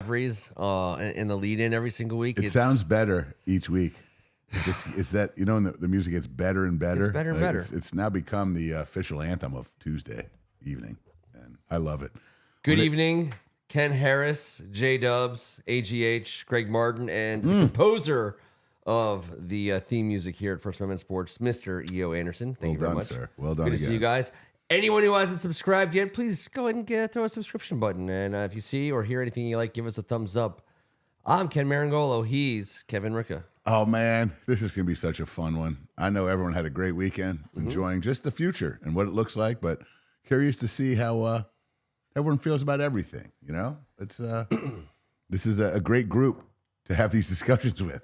in the lead-in every single week. It sounds better each week. It's that, the music gets better and better. It's better and better. It's now become the official anthem of Tuesday evening, and I love it. Good evening, Ken Harris, J-Dubs, AGH, Greg Martin, and the composer of the theme music here at First Amendment Sports, Mr. E.O. Anderson. Thank you very much. Sir. Well done. Good to see you guys. Anyone who hasn't subscribed yet, please go ahead and throw a subscription button. And if you see or hear anything you like, give us a thumbs up. I'm Ken Meringolo. He's Kevin Ricca. Oh, man, this is going to be such a fun one. I know everyone had a great weekend, enjoying just the future and what it looks like, but curious to see how everyone feels about everything. It's this is a great group to have these discussions with.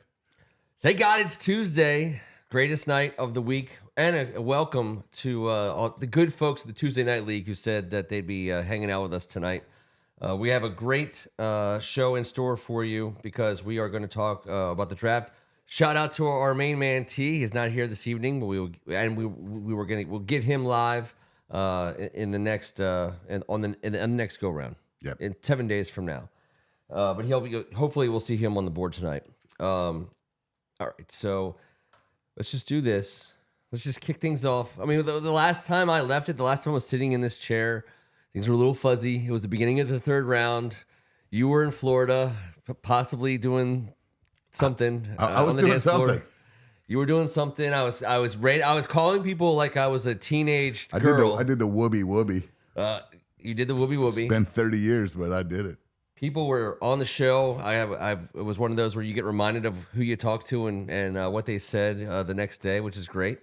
Thank God it's Tuesday, greatest night of the week, and a welcome to all the good folks at the Tuesday Night League who said that they'd be hanging out with us tonight. We have a great show in store for you because we are going to talk about the draft. Shout out to our main man T. He's not here this evening, but we'll get him live in the next on the next go round. Yep. In 7 days from now. But hopefully we'll see him on the board tonight. All right, so let's just do this. Let's just kick things off. I mean, the last time I left it, the last time I was sitting in this chair, things were a little fuzzy. It was the beginning of the third round. You were in Florida, possibly doing something. I was doing something. You were doing something. I was ready. I was calling people like I was a teenage girl. I did the whoopee. You did the whoopee. It's been 30 years, but I did it. People were on the show. It was one of those where you get reminded of who you talked to and what they said the next day, which is great.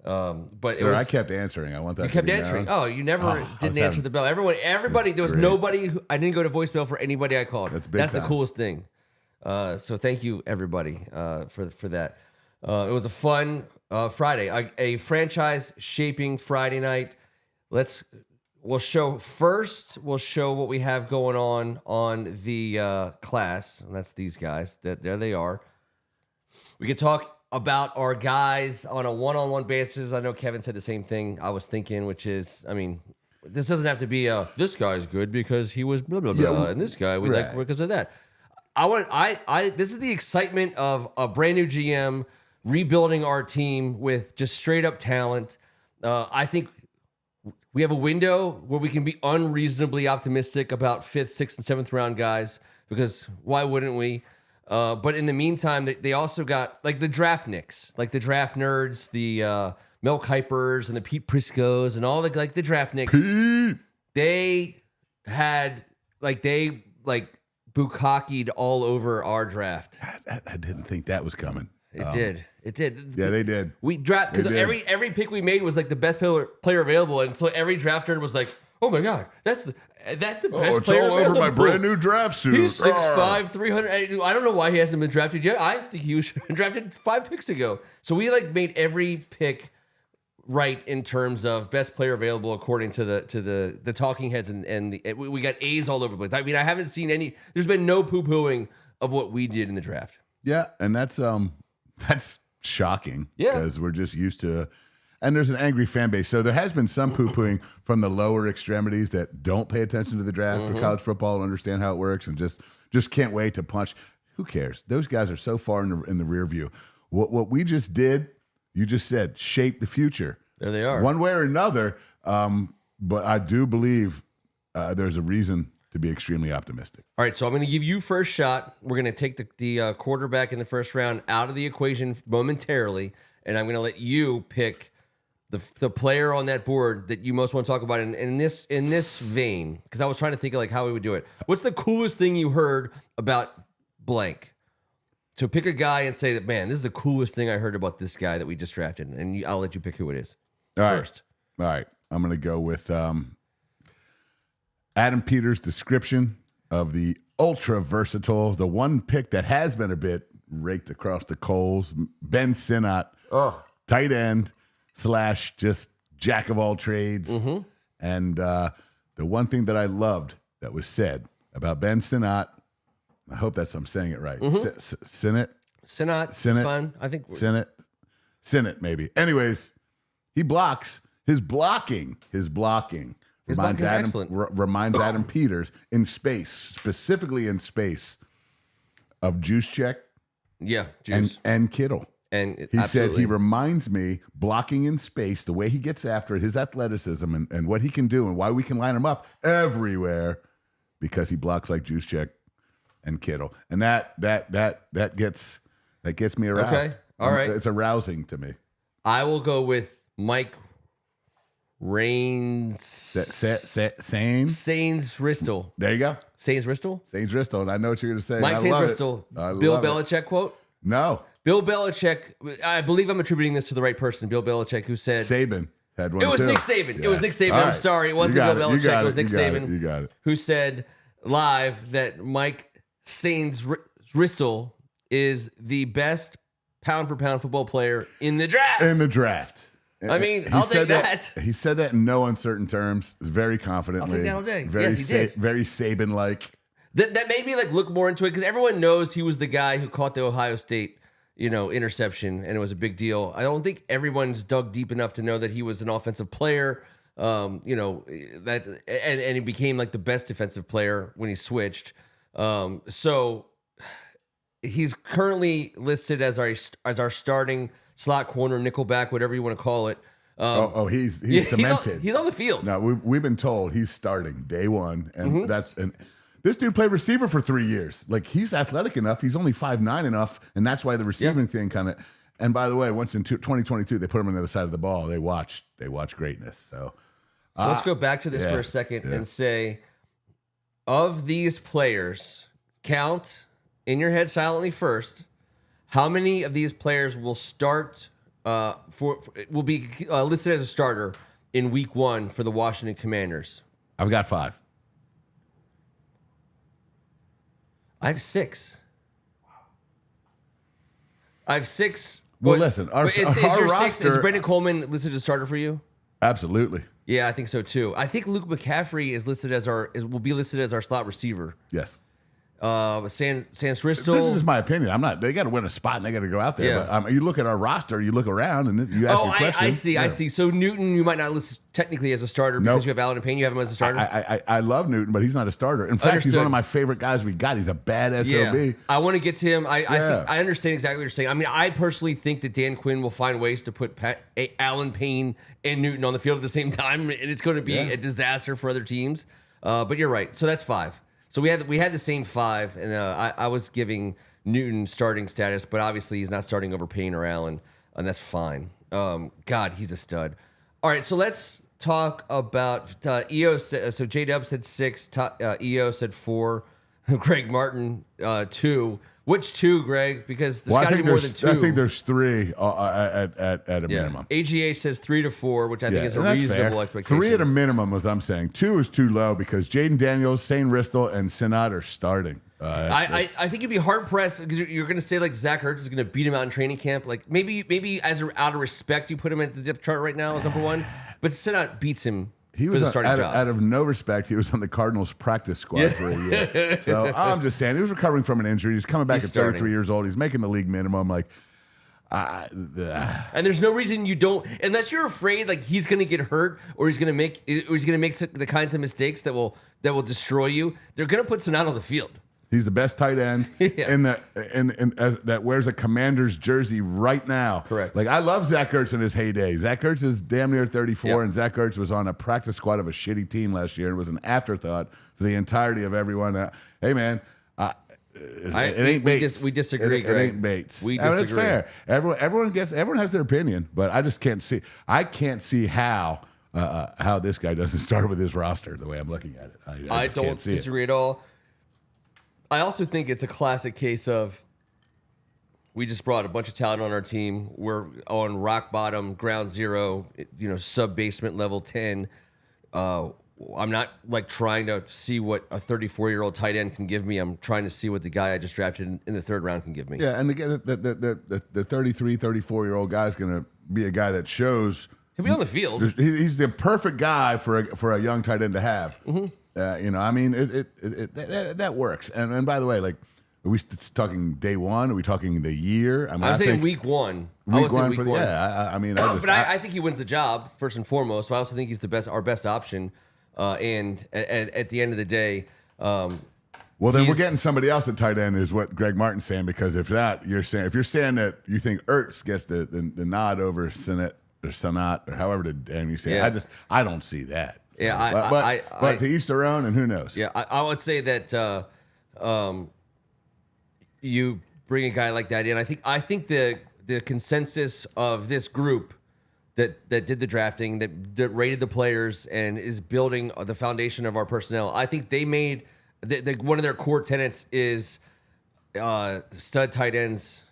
But Sir, I kept answering. I want that. You kept answering. Known. Oh, you never didn't answer the bell. Everybody. There was nobody. I didn't go to voicemail for anybody I called. That's the coolest thing. So thank you everybody for that. It was a fun Friday, a franchise shaping Friday night. We'll show what we have going on the class, and that's these guys. There they are. We could talk about our guys on a one-on-one basis. I know Kevin said the same thing I was thinking, which is, I mean, this doesn't have to be this guy's good because he was blah blah blah, and this guy we like because of that. This is the excitement of a brand new GM rebuilding our team with just straight up talent. I think we have a window where we can be unreasonably optimistic about 5th, 6th, and 7th round guys because why wouldn't we? But in the meantime, they also got like the draft nicks, like the draft nerds, the Mel Kipers and the Pete Priscos and all the draft nicks. Pete. They had bukkakied all over our draft. I didn't think that was coming. It did. Yeah, they did. We draft because every pick we made was like the best player available, and so every draft nerd was like, "Oh my god, that's the best player it's all available." over my brand new draft suit. He's 6'5", 300. I don't know why he hasn't been drafted yet. I think he was drafted 5 picks ago. So we made every pick right in terms of best player available according to the talking heads, and we got A's all over the place. I mean, I haven't seen any. There's been no poo-pooing of what we did in the draft. Yeah, and that's shocking because we're just used to, and there's an angry fan base. So there has been some poo-pooing from the lower extremities that don't pay attention to the draft or college football and understand how it works and just can't wait to punch. Who cares? Those guys are so far in the rear view. What we just did, you just said, shape the future. There they are. One way or another, but I do believe there's a reason to be extremely optimistic. All right, so I'm going to give you first shot. We're going to take the quarterback in the first round out of the equation momentarily, and I'm going to let you pick the player on that board that you most want to talk about in this vein, because I was trying to think of how we would do it. What's the coolest thing you heard about blank? So pick a guy and say that, man, this is the coolest thing I heard about this guy that we just drafted, and I'll let you pick who it is first. All right. I'm going to go with Adam Peters' description of the ultra versatile, the one pick that has been a bit raked across the coals, Ben Sinnott, tight end / just jack of all trades. And the one thing that I loved that was said about Ben Sinnott, I hope I'm saying it right. Sinnott, it's fine. I think Sinnott, maybe. Anyways, he blocks. His blocking Reminds Adam Peters in space, specifically in space, of Juszczyk. Yeah, Juice. And Kittle. And he said he reminds me, blocking in space, the way he gets after it, his athleticism and what he can do and why we can line him up everywhere, because he blocks like Juszczyk and Kittle. And that gets me aroused. Okay. All right. It's arousing to me. I will go with Mike Sains Ristel. There you go. Sains Ristel? Sains Ristel. And I know what you're going to say. Mike Sains Ristel. Bill Belichick quote? No. Bill Belichick, I believe I'm attributing this to the right person, Bill Belichick, who said... Saban had one. It was too. Nick Saban. Yes. It was Nick Saban. All I'm right. sorry. It wasn't Bill Belichick. It was Nick Saban. You got it. Who said live that Mike Sains Ristel is the best pound-for-pound football player in the draft. I mean, I'll take that. He said that in no uncertain terms, very confidently. I'll take that all day. Very, yes, he did. Very Saban-like. That made me look more into it, because everyone knows he was the guy who caught the Ohio State, interception, and it was a big deal. I don't think everyone's dug deep enough to know that he was an offensive player. And he became the best defensive player when he switched. So he's currently listed as our starting slot corner, nickelback, whatever you want to call it. He's cemented. He's on the field. No, we've been told he's starting day one, and this dude played receiver for 3 years. He's athletic enough. He's only 5'9" enough, and that's why the receiving thing kind of. And by the way, once in 2022, they put him on the other side of the ball. They watch greatness. So let's go back to this for a second and say, of these players, count in your head silently first. How many of these players will start will be listed as a starter in Week 1 for the Washington Commanders? I've got 5. I have 6. I have 6. Well, listen, our roster... Is Brendan Coleman listed as a starter for you? Absolutely. Yeah, I think so too. I think Luke McCaffrey is listed as will be listed as our slot receiver. Yes. Sans Ristel. This is my opinion. I'm not. They got to win a spot and they got to go out there. Yeah. But you look at our roster, you look around, and you ask me questions. I see. So Newton, you might not list technically as a starter because you have Allen and Payne. You have him as a starter. I love Newton, but he's not a starter. In fact, he's one of my favorite guys we got. He's a bad SOB. Yeah. I want to get to him. I think I understand exactly what you're saying. I mean, I personally think that Dan Quinn will find ways to put Allen, Payne, and Newton on the field at the same time, and it's going to be a disaster for other teams. But you're right. So that's 5. So we had the same 5, and I was giving Newton starting status, but obviously he's not starting over Payne or Allen, and that's fine. God, he's a stud. All right, so let's talk about EO. So J-Dub said 6, EO said 4, Greg Martin 2. Which 2, Greg? Because there's got to be more than 2. I think there's 3 at a minimum. AGH says 3 to 4, which I think is a reasonable expectation. 3 at a minimum, as I'm saying. 2 is too low because Jaden Daniels, Sain Ristel, and Sinat are starting. I think you'd be hard pressed because you're going to say Zach Ertz is going to beat him out in training camp. Maybe out of respect, you put him at the depth chart right now as number 1, but Sinat beats him. He was out of no respect. He was on the Cardinals practice squad for a year. So I'm just saying, he was recovering from an injury. He's coming back at 33 years old. He's making the league minimum. And there's no reason you don't, unless you're afraid he's going to get hurt or he's going to make the kinds of mistakes that will destroy you. They're going to put Sinat on the field. He's the best tight end that wears a Commander's jersey right now. Correct. I love Zach Ertz in his heyday. Zach Ertz is damn near 34, and Zach Ertz was on a practice squad of a shitty team last year and was an afterthought for the entirety of everyone. Hey, man, it ain't Bates. We disagree, Greg. It ain't Bates. We disagree. It's fair. Everyone has their opinion, but I just can't see. I can't see how this guy doesn't start with his roster the way I'm looking at it. I don't disagree at all. I also think it's a classic case of we just brought a bunch of talent on our team. We're on rock bottom, ground zero, sub basement level 10. I'm not trying to see what a 34-year-old tight end can give me. I'm trying to see what the guy I just drafted in the 3rd round can give me. Yeah, and again, the 33, 34-year-old guy is going to be a guy that shows he'll be on the field. He's the perfect guy for a young tight end to have. Mm-hmm. That works. And by the way, are we talking day 1? Are we talking the year? I was saying Week 1. Week 1 for I think he wins the job first and foremost. But I also think he's our best option. And at the end of the day, well, then we're getting somebody else at tight end, is what Greg Martin's saying. Because if you're saying that you think Ertz gets the nod over Sinnott or Sanat or however the damn you say it, I don't see that. Yeah, but to each their own, and who knows? Yeah, I would say that you bring a guy like that in. I think the consensus of this group that did the drafting, that rated the players, and is building the foundation of our personnel. I think they made one of their core tenets is stud tight ends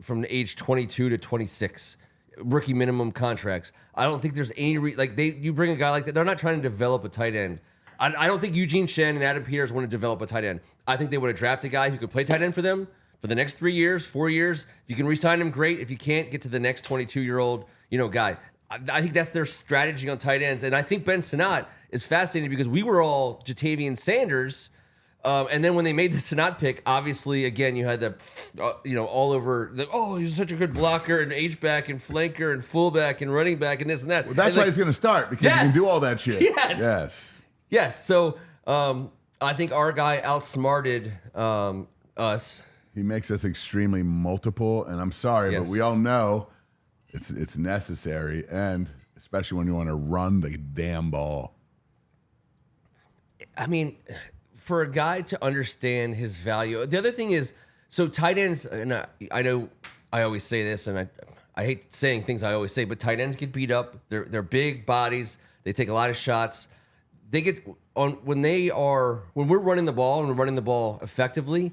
from the age 22 to 26, rookie minimum contracts. I don't think there's any you bring a guy like that. They're not trying to develop a tight end. I don't think Eugene Shen and Adam Peters want to develop a tight end. I think they want to draft a guy who can play tight end for them for the next 3 years, 4 years. If you can re-sign him, great. If you can't, get to the next 22-year-old guy. I think that's their strategy on tight ends. And I think Ben Sinnott is fascinating because we were all Jatavian Sanders. And then when they made the Sinnott pick, obviously, again, you had the, all over, he's such a good blocker and H-back and flanker and fullback and running back and this and that. Well, that's why he's going to start, because he can do all that shit. Yes. So I think our guy outsmarted us. He makes us extremely multiple, and I'm sorry, but we all know it's necessary, and especially when you want to run the damn ball. I mean, for a guy to understand his value. The other thing is, so tight ends, and I know I always say this, and I hate saying things I always say, but tight ends get beat up. They're big bodies. They take a lot of shots. They get on when we're running the ball and we're running the ball effectively.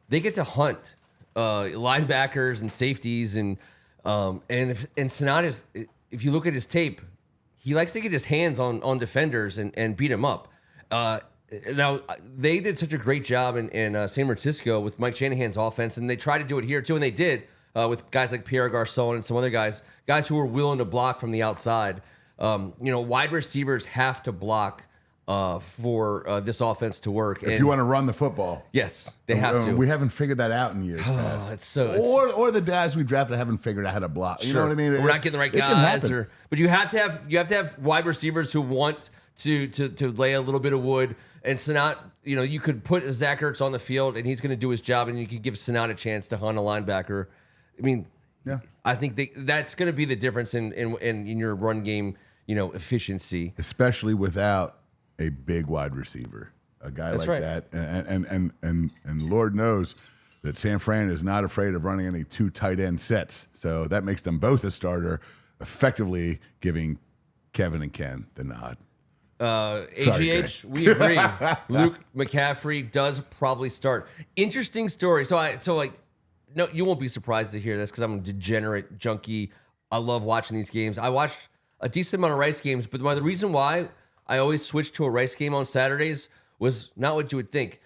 They get to hunt linebackers and safeties, and Sinnott is, if you look at his tape, he likes to get his hands on defenders and beat them up. Now, they did such a great job in San Francisco with Mike Shanahan's offense, and they tried to do it here too, and they did with guys like Pierre Garçon and some other guys who were willing to block from the outside. Wide receivers have to block for this offense to work. If you want to run the football. Yes, they have to. We haven't figured that out in years past. Or the guys we drafted haven't figured out how to block. You know what I mean? We're not getting the right guys. But you have to have wide receivers who want to lay a little bit of wood. And Sinnott, you could put Zach Ertz on the field and he's going to do his job, and you could give Sinnott a chance to hunt a linebacker. I mean, I think that's going to be the difference in your run game, efficiency. Especially without a big wide receiver, a guy that. And Lord knows that San Fran is not afraid of running any two tight end sets. So that makes them both a starter, effectively giving Kevin and Ken the nod. AGH, we agree. Luke McCaffrey does probably start. Interesting story. No, you won't be surprised to hear this because I'm a degenerate junkie. I love watching these games. I watched a decent amount of Rice games, but the reason why I always switched to a Rice game on Saturdays was not what you would think.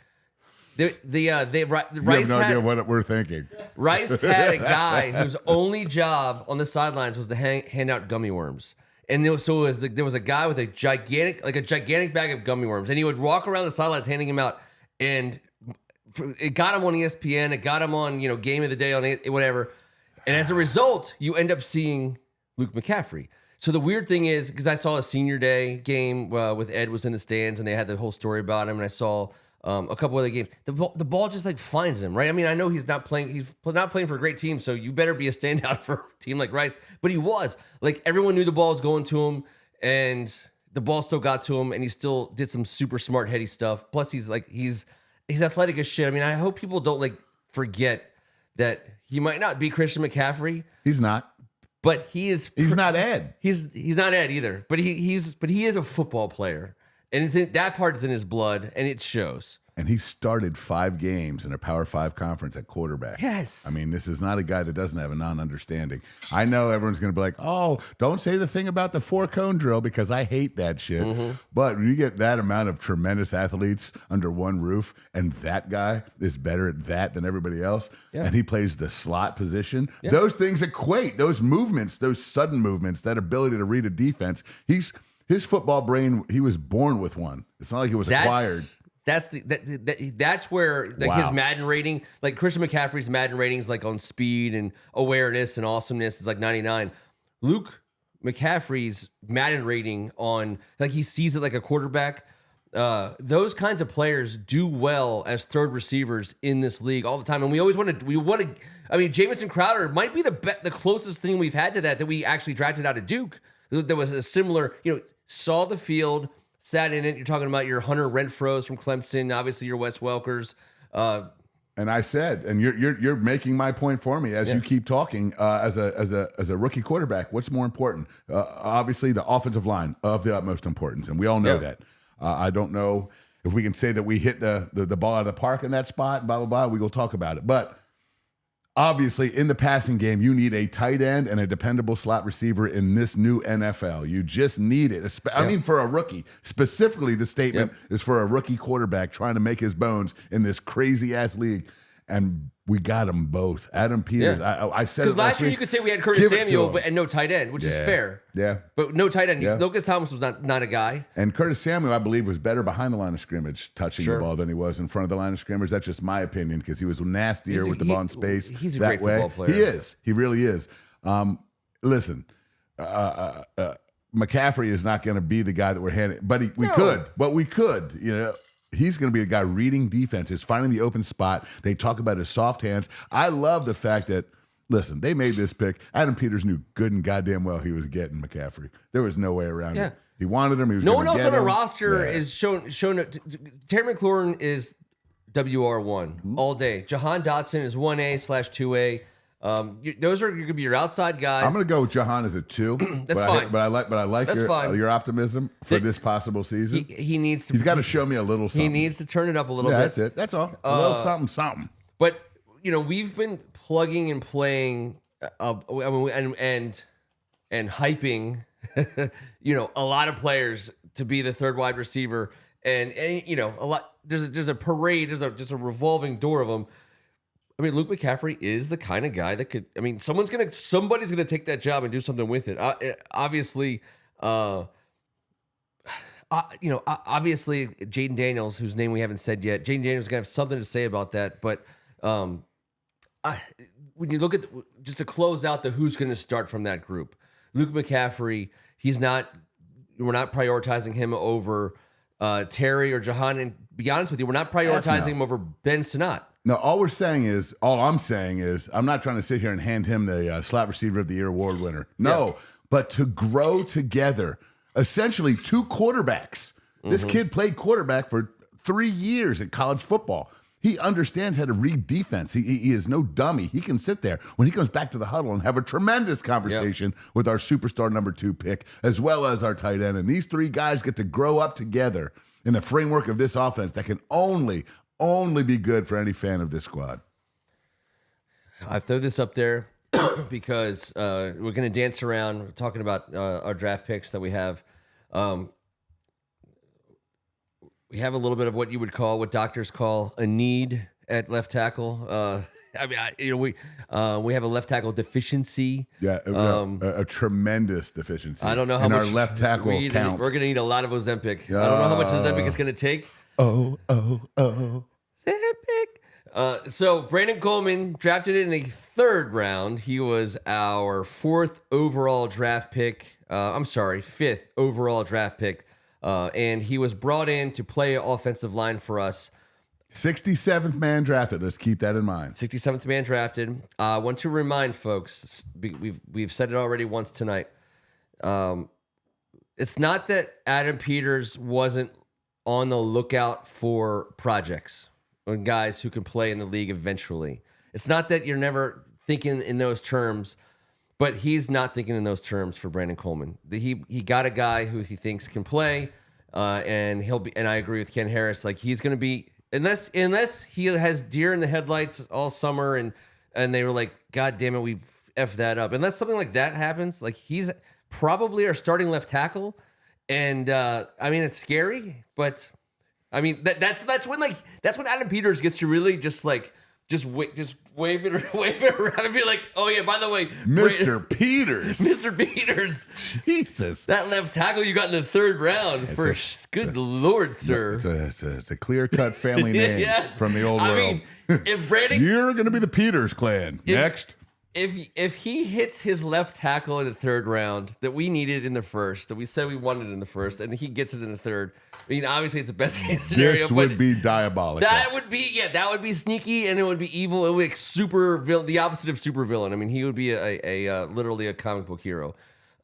Rice have no idea what we're thinking. Rice had a guy whose only job on the sidelines was to hand out gummy worms. And there was a guy with a gigantic bag of gummy worms, and he would walk around the sidelines handing them out. And it got him on ESPN, it got him on Game of the Day on whatever. And as a result, you end up seeing Luke McCaffrey. So the weird thing is, because I saw a senior day game with Ed was in the stands, and they had the whole story about him, and I saw a couple other games. The ball just finds him, right? I mean, I know he's not playing. He's not playing for a great team, so you better be a standout for a team like Rice. But he was everyone knew the ball was going to him, and the ball still got to him, and he still did some super smart heady stuff. Plus, he's athletic as shit. I mean, I hope people don't forget that he might not be Christian McCaffrey. He's not. But he is. He's not Ed. He's not Ed either. But he is a football player. And that part is in his blood, and it shows. And he started 5 games in a Power 5 conference at quarterback. Yes. I mean, this is not a guy that doesn't have a non-understanding. I know everyone's going to be like, oh, don't say the thing about the 4-cone drill because I hate that shit. Mm-hmm. But when you get that amount of tremendous athletes under one roof, and that guy is better at that than everybody else, and he plays the slot position, those things equate. Those movements, those sudden movements, that ability to read a defense, his football brain, he was born with one. It's not like it was acquired. That's where his Madden rating, Christian McCaffrey's Madden ratings, on speed and awareness and awesomeness, is 99. Luke McCaffrey's Madden rating on he sees it like a quarterback those kinds of players do well as third receivers in this league all the time. And we always want to, I mean, Jamison Crowder might be the closest thing we've had to that we actually drafted out of Duke. There was a similar, saw the field, sat in it. You're talking about your Hunter Renfrows from Clemson, obviously your Wes Welkers. And I said, and you're making my point for me as you keep talking. As a rookie quarterback, what's more important? Obviously, the offensive line of the utmost importance, and we all know that. I don't know if we can say that we hit the ball out of the park in that spot. Blah blah blah. We will talk about it, but obviously, in the passing game, you need a tight end and a dependable slot receiver in this new NFL. You just need it. I mean, for a rookie. Specifically, the statement is for a rookie quarterback trying to make his bones in this crazy-ass league. And we got them both. Adam Peters, I said it because last year you could say we had Curtis Samuel and no tight end, which is fair. Yeah. But no tight end. Lucas Thomas was not a guy. And Curtis Samuel, I believe, was better behind the line of scrimmage touching the ball than he was in front of the line of scrimmage. That's just my opinion because he was nastier with the ball in space. He's a great football player. He is. He really is. Listen, McCaffrey is not going to be the guy that we're handing, but we could. He's going to be a guy reading defenses, finding the open spot. They talk about his soft hands. I love the fact that, listen, they made this pick. Adam Peters knew good and goddamn well he was getting McCaffrey. There was no way around it. He wanted him. He was no one else on the roster is shown. Terry McLaurin is WR1 all day. Jahan Dotson is 1A/2A. Those are going to be your outside guys. I'm going to go with Jahan as a 2. That's fine. But I like your optimism for this possible season. He needs to. He's got to show me a little something. He needs to turn it up a little bit. That's it. That's all. A little something. But we've been plugging and playing, and hyping, a lot of players to be the third wide receiver, and a lot. There's a parade. There's a revolving door of them. I mean, Luke McCaffrey is the kind of guy that could. I mean, somebody's gonna take that job and do something with it. Obviously, obviously, Jaden Daniels, whose name we haven't said yet. Jaden Daniels is gonna have something to say about that. But when you look at just to close out the who's going to start from that group, Luke McCaffrey, we're not prioritizing him over Terry or Jahan. And to be honest with you, we're not prioritizing him over Ben Sinnott. No, all I'm saying is, I'm not trying to sit here and hand him the slot receiver of the year award winner. No, but to grow together, essentially 2 quarterbacks. This kid played quarterback for 3 years in college football. He understands how to read defense. He is no dummy. He can sit there when he comes back to the huddle and have a tremendous conversation with our superstar number 2 pick, as well as our tight end. And these 3 guys get to grow up together in the framework of this offense that can only be good for any fan of this squad. I throw this up there because we're going to dance around talking about our draft picks that we have. We have a little bit of what you would call, what doctors call, a need at left tackle. We have a left tackle deficiency. Yeah, a tremendous deficiency. I don't know how much much our left tackle count. We're going to need a lot of Ozempic. I don't know how much Ozempic is going to take. Ozempic. So Brandon Coleman drafted in the 3rd round. He was our 4th overall draft pick. 5th overall draft pick. And he was brought in to play offensive line for us. 67th man drafted. Let's keep that in mind. 67th man drafted. I want to remind folks, we've said it already once tonight. It's not that Adam Peters wasn't on the lookout for projects or guys who can play in the league eventually. It's not that you're never thinking in those terms, but he's not thinking in those terms for Brandon Coleman. He got a guy who he thinks can play, and he'll be. And I agree with Ken Harris. Like, he's going to be, unless he has deer in the headlights all summer, and they were like, God damn it, we've effed that up. Unless something like that happens, like, he's probably our starting left tackle. And it's scary, but that's when Adam Peters gets to really just wave it around and be like, oh yeah, by the way, Mr. Peters. Mr. Peters. Jesus. That left tackle you got in the 3rd round good Lord, sir. It's a clear-cut family name from the old world. If Brandon, you're going to be the Peters clan. Next. if he hits his left tackle in the third round that we needed in the first, that we said we wanted in the first, and he gets it in the third, I mean, obviously it's the best case scenario. This would be diabolical. That would be sneaky, and it would be evil. It would be like super villain, the opposite of super villain. I mean, he would be a literally a comic book hero.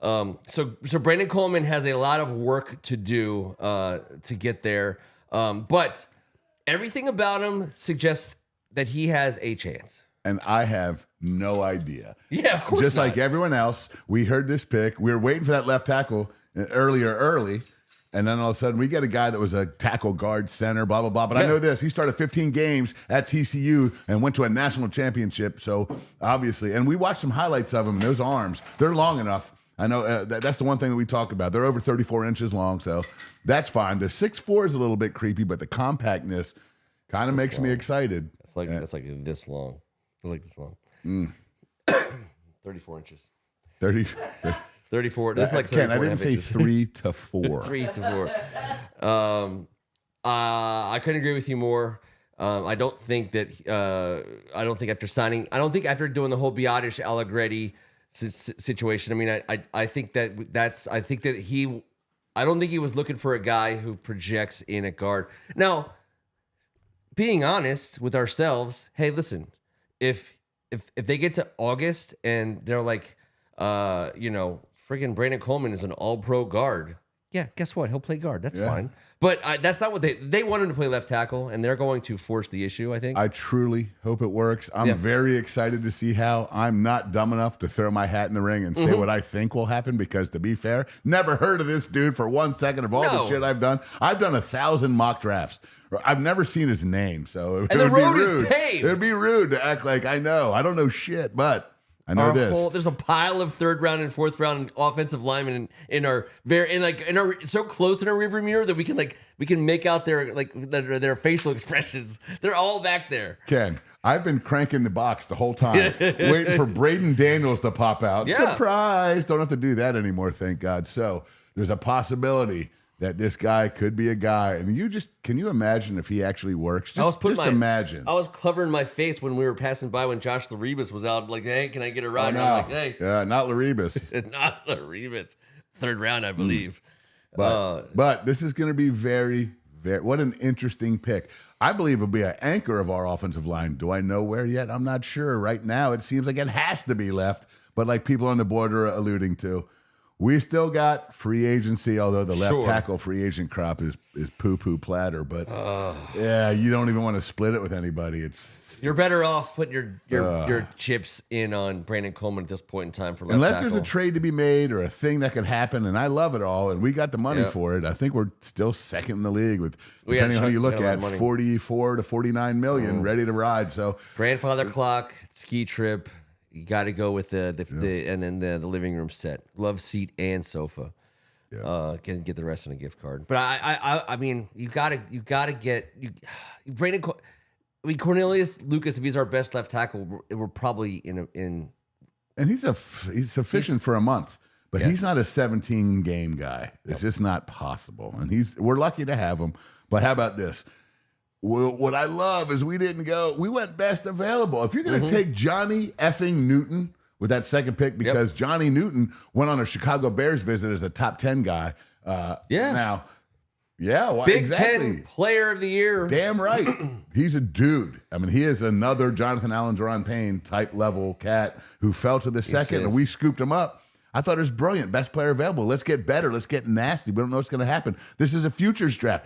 So Brandon Coleman has a lot of work to do to get there, but everything about him suggests that he has a chance. And I have no idea. Yeah, of course. Just like everyone else, we heard this pick. We were waiting for that left tackle early. And then all of a sudden, we get a guy that was a tackle guard center, blah, blah, blah. But I know this. He started 15 games at TCU and went to a national championship. So, obviously, and we watched some highlights of him. And those arms, they're long enough. I know that's the one thing that we talk about. They're over 34 inches long, so that's fine. The 6'4" is a little bit creepy, but the compactness kind of makes me excited. That's like this long. It's like this long. 34 inches. 34. That's like 34 Ken, I didn't say 3 to 4. 3 to 4. I couldn't agree with you more. I don't think after doing the whole Biotish Allegretti situation. I mean, I think that I don't think he was looking for a guy who projects in a guard. Now, being honest with ourselves, hey, listen, if they get to August and they're like, friggin' Brandon Coleman is an all-pro guard. Yeah, guess what? He'll play guard. That's fine. But that's not what they want him to play left tackle, and they're going to force the issue, I think. I truly hope it works. I'm very excited to see how. I'm not dumb enough to throw my hat in the ring and say what I think will happen because, to be fair, never heard of this dude for 1 second of all the shit I've done. I've done 1,000 mock drafts. I've never seen his name, so it would be rude. It would be rude to act like I know. I don't know shit, but I know there's a pile of third round and fourth round offensive linemen in our so close in our rearview mirror that we can make out their facial expressions. They're all back there. Ken, I've been cranking the box the whole time, waiting for Braden Daniels to pop out. Yeah. Surprise! Don't have to do that anymore, thank God. So there's a possibility that this guy could be a guy. And can you imagine if he actually works? Imagine. I was covering my face when we were passing by when Josh Laribas was out. Like, hey, can I get a ride? Oh, no. I'm like, hey. Yeah, not Laribas. Not Laribas. Third round, I believe. But this is going to be very, very, what an interesting pick. I believe it'll be an anchor of our offensive line. Do I know where yet? I'm not sure. Right now, it seems like it has to be left. But like people on the board are alluding to, we still got free agency, although the left tackle free agent crop is poo-poo platter. But you don't even want to split it with anybody. You're better off putting your chips in on Brandon Coleman at this point in time for left unless tackle. There's a trade to be made or a thing that could happen, and I love it all, and we got the money for it. I think we're still second in the league with, depending on how you look at, 44 to 49 million ready to ride. So grandfather clock, ski trip. You got to go with the living room set, love seat and sofa. Yeah. Can get the rest on a gift card. But I mean, you gotta get Brandon. I mean, Cornelius Lucas, if he's our best left tackle, we're probably in. And he's sufficient for a month, but he's not a 17 game guy. It's just not possible. And we're lucky to have him. But how about this? Well, what I love is we went best available. If you're going to take Johnny effing Newton with that second pick, because Johnny Newton went on a Chicago Bears visit as a top 10 guy. Now, Big 10 player of the year. Damn right. He's a dude. I mean, he is another Jonathan Allen, Jerron Payne type level cat who fell to the second, and we scooped him up. I thought it was brilliant. Best player available. Let's get better. Let's get nasty. We don't know what's going to happen. This is a futures draft.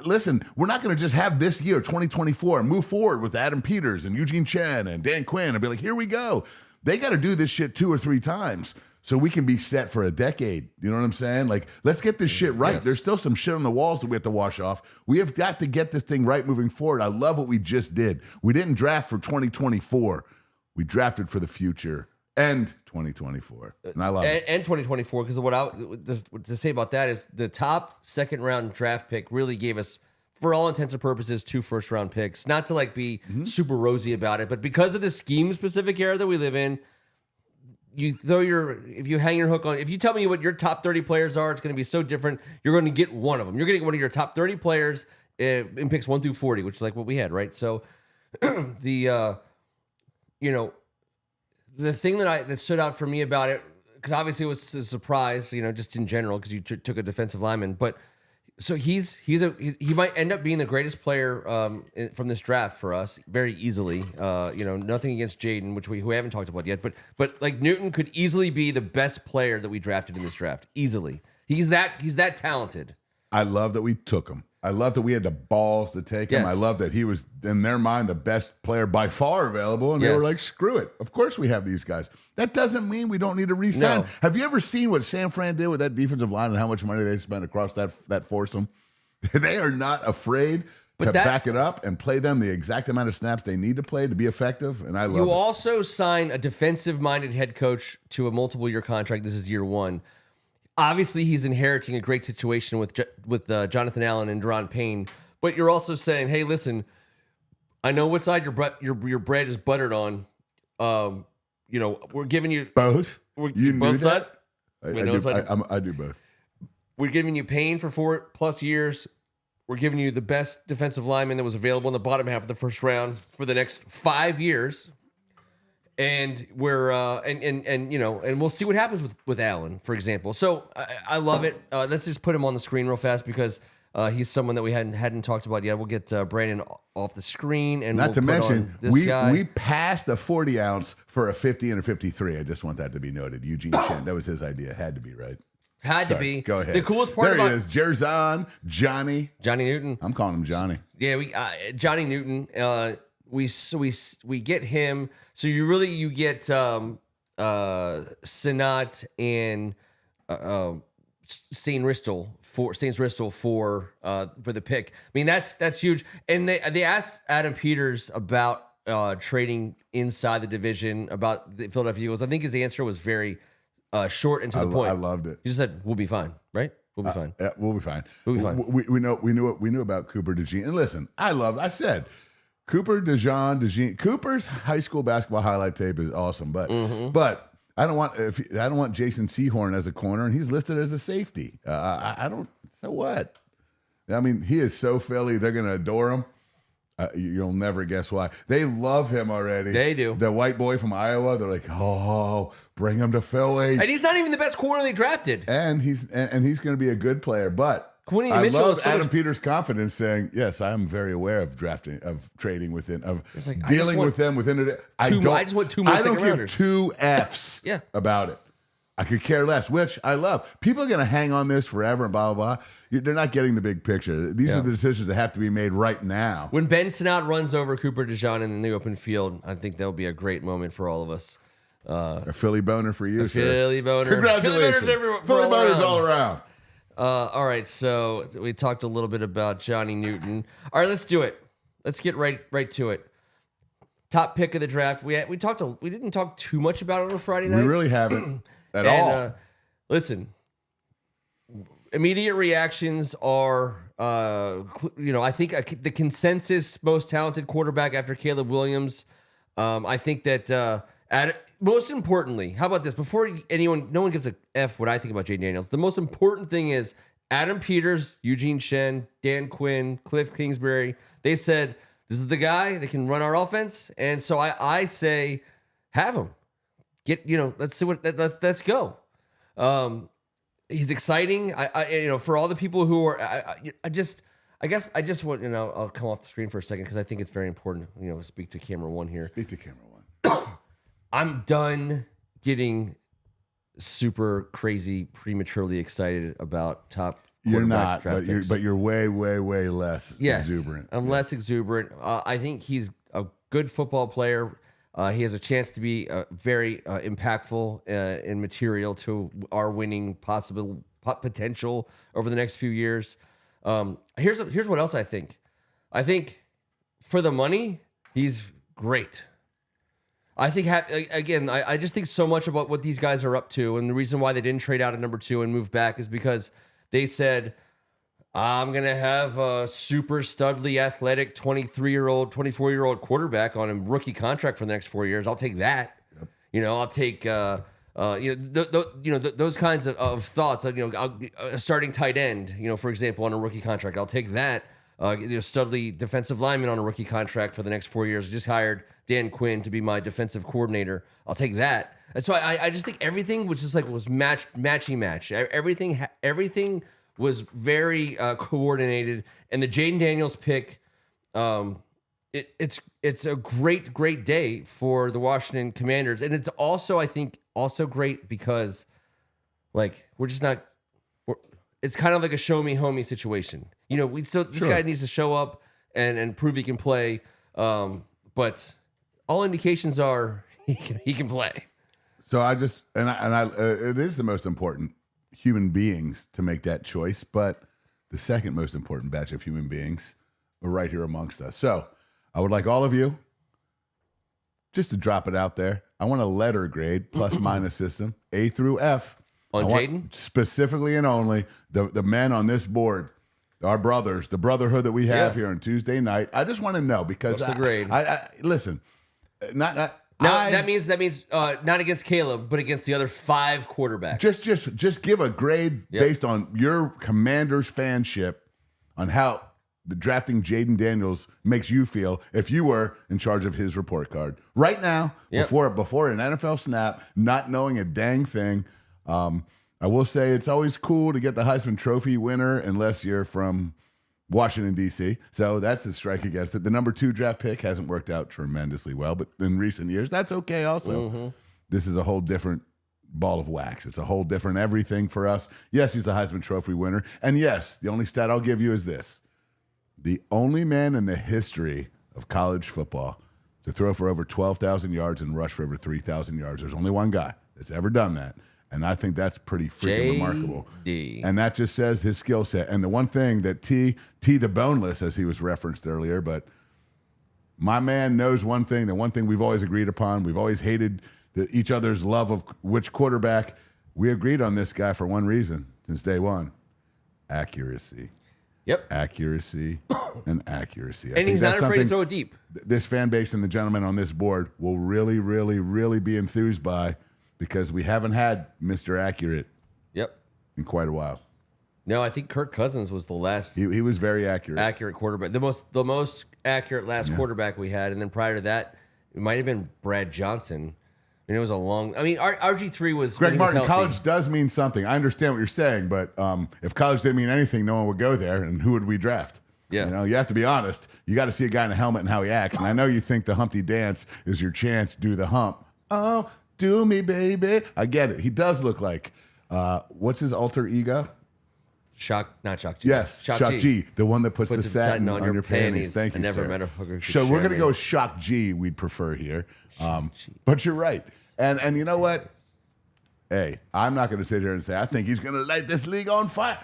Listen, we're not going to just have this year, 2024, and move forward with Adam Peters and Eugene Chen and Dan Quinn and be like, here we go. They got to do this shit 2 or 3 times so we can be set for a decade. You know what I'm saying? Like, let's get this shit right. Yes. There's still some shit on the walls that we have to wash off. We have got to get this thing right moving forward. I love what we just did. We didn't draft for 2024. We drafted for the future. And 2024, and I love it. And 2024, because what I to say about that is the top second round draft pick really gave us, for all intents and purposes, 2 first round picks. Not to be super rosy about it, but because of the scheme specific era that we live in, if you hang your hook on, if you tell me what your top 30 players are, it's going to be so different. You're going to get one of them. You're getting one of your top 30 players in picks 1 through 40, which is like what we had, right? So the thing that stood out for me about it, because obviously it was a surprise, just in general, because you took a defensive lineman, but so he might end up being the greatest player from this draft for us very easily. Nothing against Jaden, which we haven't talked about yet, but like Newton could easily be the best player that we drafted in this draft. Easily, he's that talented. I love that we took him. I love that we had the balls to take him. Yes. I love that he was, in their mind, the best player by far available. And they were like, screw it. Of course we have these guys. That doesn't mean we don't need to re-sign. No. Have you ever seen what San Fran did with that defensive line and how much money they spent across that foursome? They are not afraid to back it up and play them the exact amount of snaps they need to play to be effective. And I love it. You also sign a defensive-minded head coach to a multiple-year contract. This is year one. Obviously, he's inheriting a great situation with Jonathan Allen and Deron Payne, but you're also saying, "Hey, listen, I know what side your bread is buttered on. We're giving you both. You both sides. I do both. We're giving you Payne for 4+ years. We're giving you the best defensive lineman that was available in the bottom half of the first round for the next 5 years." And we're and we'll see what happens with Allen, for example. So I love it. Let's just put him on the screen real fast because he's someone that we hadn't talked about yet. We'll get Brandon off the screen, and not to mention we passed a 40 ounce for a 50 and a 53. I just want that to be noted. Eugene Chen, that was his idea. Had to be right. To be. Go ahead. The coolest part there he is, Jerzon, Johnny Newton. I'm calling him Johnny. Yeah, Johnny Newton. We get him. So you get Sinat and Saint Ristel for the pick. I mean that's huge. And they asked Adam Peters about trading inside the division about the Philadelphia Eagles. I think his answer was very short and to the point. I loved it. He just said, "We'll be fine, right? We'll be fine. Yeah, we'll be fine. We'll be fine." We knew about Cooper DeJean. And listen, I said. Cooper DeJean. Cooper's high school basketball highlight tape is awesome, but I don't want Jason Sehorn as a corner, and he's listed as a safety. I don't. So what? I mean, he is so Philly. They're gonna adore him. You'll never guess why. They love him already. They do. The white boy from Iowa. They're like, oh, bring him to Philly. And he's not even the best corner they drafted. And he's going to be a good player, but. Quinny I Mitchell love Adam Peters' confidence saying, "Yes, I am very aware of trading within, dealing with them within it. I just want 2 more second rounders. I don't give 2 Fs about it. I could care less, which I love. People are going to hang on this forever and blah, blah, blah. They're not getting the big picture. These are the decisions that have to be made right now. When Ben Sinat runs over Cooper DeJean in the open field, I think that'll be a great moment for all of us. A Philly boner for you, sir. Philly boner. Congratulations. Philly boners all around. All right, so we talked a little bit about Johnny Newton. All right, let's do it. Let's get right to it. Top pick of the draft. We didn't talk too much about it on Friday night. We really haven't at all. Listen, immediate reactions are, I think the consensus most talented quarterback after Caleb Williams. I think that most importantly, how about this? Before no one gives a F what I think about Jay Daniels. The most important thing is Adam Peters, Eugene Chen, Dan Quinn, Cliff Kingsbury. They said, this is the guy that can run our offense. And so I say, have him. Let's see let's go. He's exciting. For all the people who are, I guess I just want, I'll come off the screen for a second because I think it's very important, speak to camera one here. Speak to camera one. I'm done getting super crazy, prematurely excited about top. You're not, but you're way, way, way less exuberant. I'm less exuberant. I think he's a good football player. He has a chance to be very impactful in material to our winning potential over the next few years. Here's what else I think. I think for the money, he's great. I think, I just think so much about what these guys are up to. And the reason why they didn't trade out at number 2 and move back is because they said, I'm going to have a super studly, athletic 23-year-old, 24-year-old quarterback on a rookie contract for the next 4 years. I'll take that. Yep. I'll take, those kinds of thoughts. A starting tight end, for example, on a rookie contract. I'll take that. Studley, defensive lineman on a rookie contract for the next 4 years. I just hired Dan Quinn to be my defensive coordinator. I'll take that. And so I just think everything was just like was match. Everything was very coordinated. And the Jaden Daniels pick, it's a great day for the Washington Commanders, and it's also I think also great because like it's kind of like a show me homie situation. This guy needs to show up and prove he can play, but all indications are he can play. So it is the most important human beings to make that choice, but the second most important batch of human beings are right here amongst us. So I would like all of you just to drop it out there. I want a letter grade plus minus system, A through F. On Jaden? Specifically and only the men on this board, our brothers, the brotherhood that we have here on Tuesday night. I just want to know because what's the grade? Listen, that means not against Caleb, but against the other 5 quarterbacks. Just give a grade based on your Commanders fanship on how the drafting Jaden Daniels makes you feel if you were in charge of his report card right now before an NFL snap, not knowing a dang thing. I will say it's always cool to get the Heisman Trophy winner unless you're from Washington, D.C. So that's a strike against it. The number 2 draft pick hasn't worked out tremendously well, but in recent years, that's okay also. This is a whole different ball of wax. It's a whole different everything for us. Yes, he's the Heisman Trophy winner. And yes, the only stat I'll give you is this. The only man in the history of college football to throw for over 12,000 yards and rush for over 3,000 yards. There's only one guy that's ever done that. And I think that's pretty freaking remarkable. And that just says his skill set. And the one thing that T the Boneless, as he was referenced earlier, but my man knows one thing, the one thing we've always agreed upon. We've always hated each other's love of which quarterback. We agreed on this guy for one reason since day one. Accuracy. Yep. Accuracy and accuracy. And he's not afraid to throw it deep. This fan base and the gentlemen on this board will really, really, really be enthused by because we haven't had Mr. Accurate in quite a while. No, I think Kirk Cousins was the last. He was very accurate. Accurate quarterback. The most accurate last quarterback we had. And then prior to that, it might have been Brad Johnson. And it was a long. I mean, RG3 was. Greg Martin, college does mean something. I understand what you're saying, but if college didn't mean anything, no one would go there. And who would we draft? Yeah. You have to be honest. You got to see a guy in a helmet and how he acts. And I know you think the Humpty dance is your chance to do the hump. Oh, do me, baby. I get it. He does look like, what's his alter ego? Not Shock G. Yes, Shock G. The one that puts the satin on your panties. Thank you, I never sir. met a hooker. So we're going to go Shock G, we'd prefer here. But you're right. And you know what? Hey, I'm not going to sit here and say, I think he's going to light this league on fire.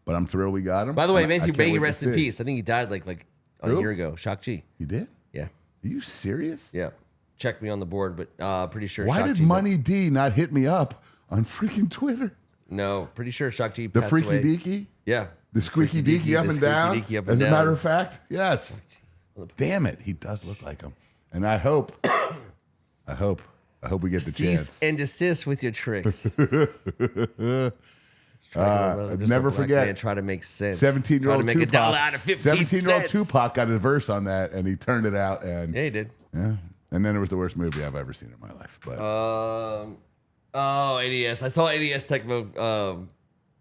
But I'm thrilled we got him. By the way, may he rest in peace. I think he died like a year ago. Shock G. He did? Yeah. Are you serious? Yeah. Check me on the board, but pretty sure. Why did Money D not hit me up on freaking Twitter? No, pretty sure Shock G the passed freaky away. deaky? Yeah. The squeaky deaky up and down? As a matter of fact, yes. Damn it, he does look like him. And I hope we get the chance. Cease and desist with your tricks. Never forget. Man, try to make sense. 17-year-old make Tupac. a dollar out of 15 17-year-old Tupac got a verse on that, and he turned it out. And yeah, he did. Yeah. And then it was the worst movie I've ever seen in my life. But ADS. I saw ADS Tecmo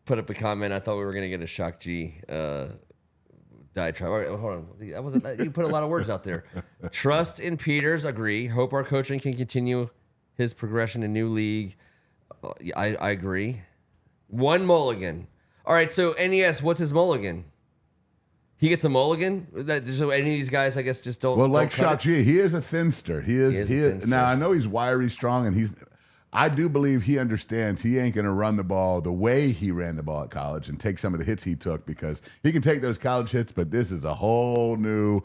put up a comment. I thought we were gonna get a Shock G diatribe. All right, hold on. That wasn't. You put a lot of words out there. Trust in Peters. Agree. Hope our coaching can continue his progression in new league. I agree. One mulligan. All right. So NES. What's his mulligan? He gets a mulligan. So any of these guys, I guess, just don't. Well, like Shock G, he is a thinster. He is. Now I know he's wiry, strong, and I do believe he understands he ain't going to run the ball the way he ran the ball at college and take some of the hits he took because he can take those college hits, but this is a whole new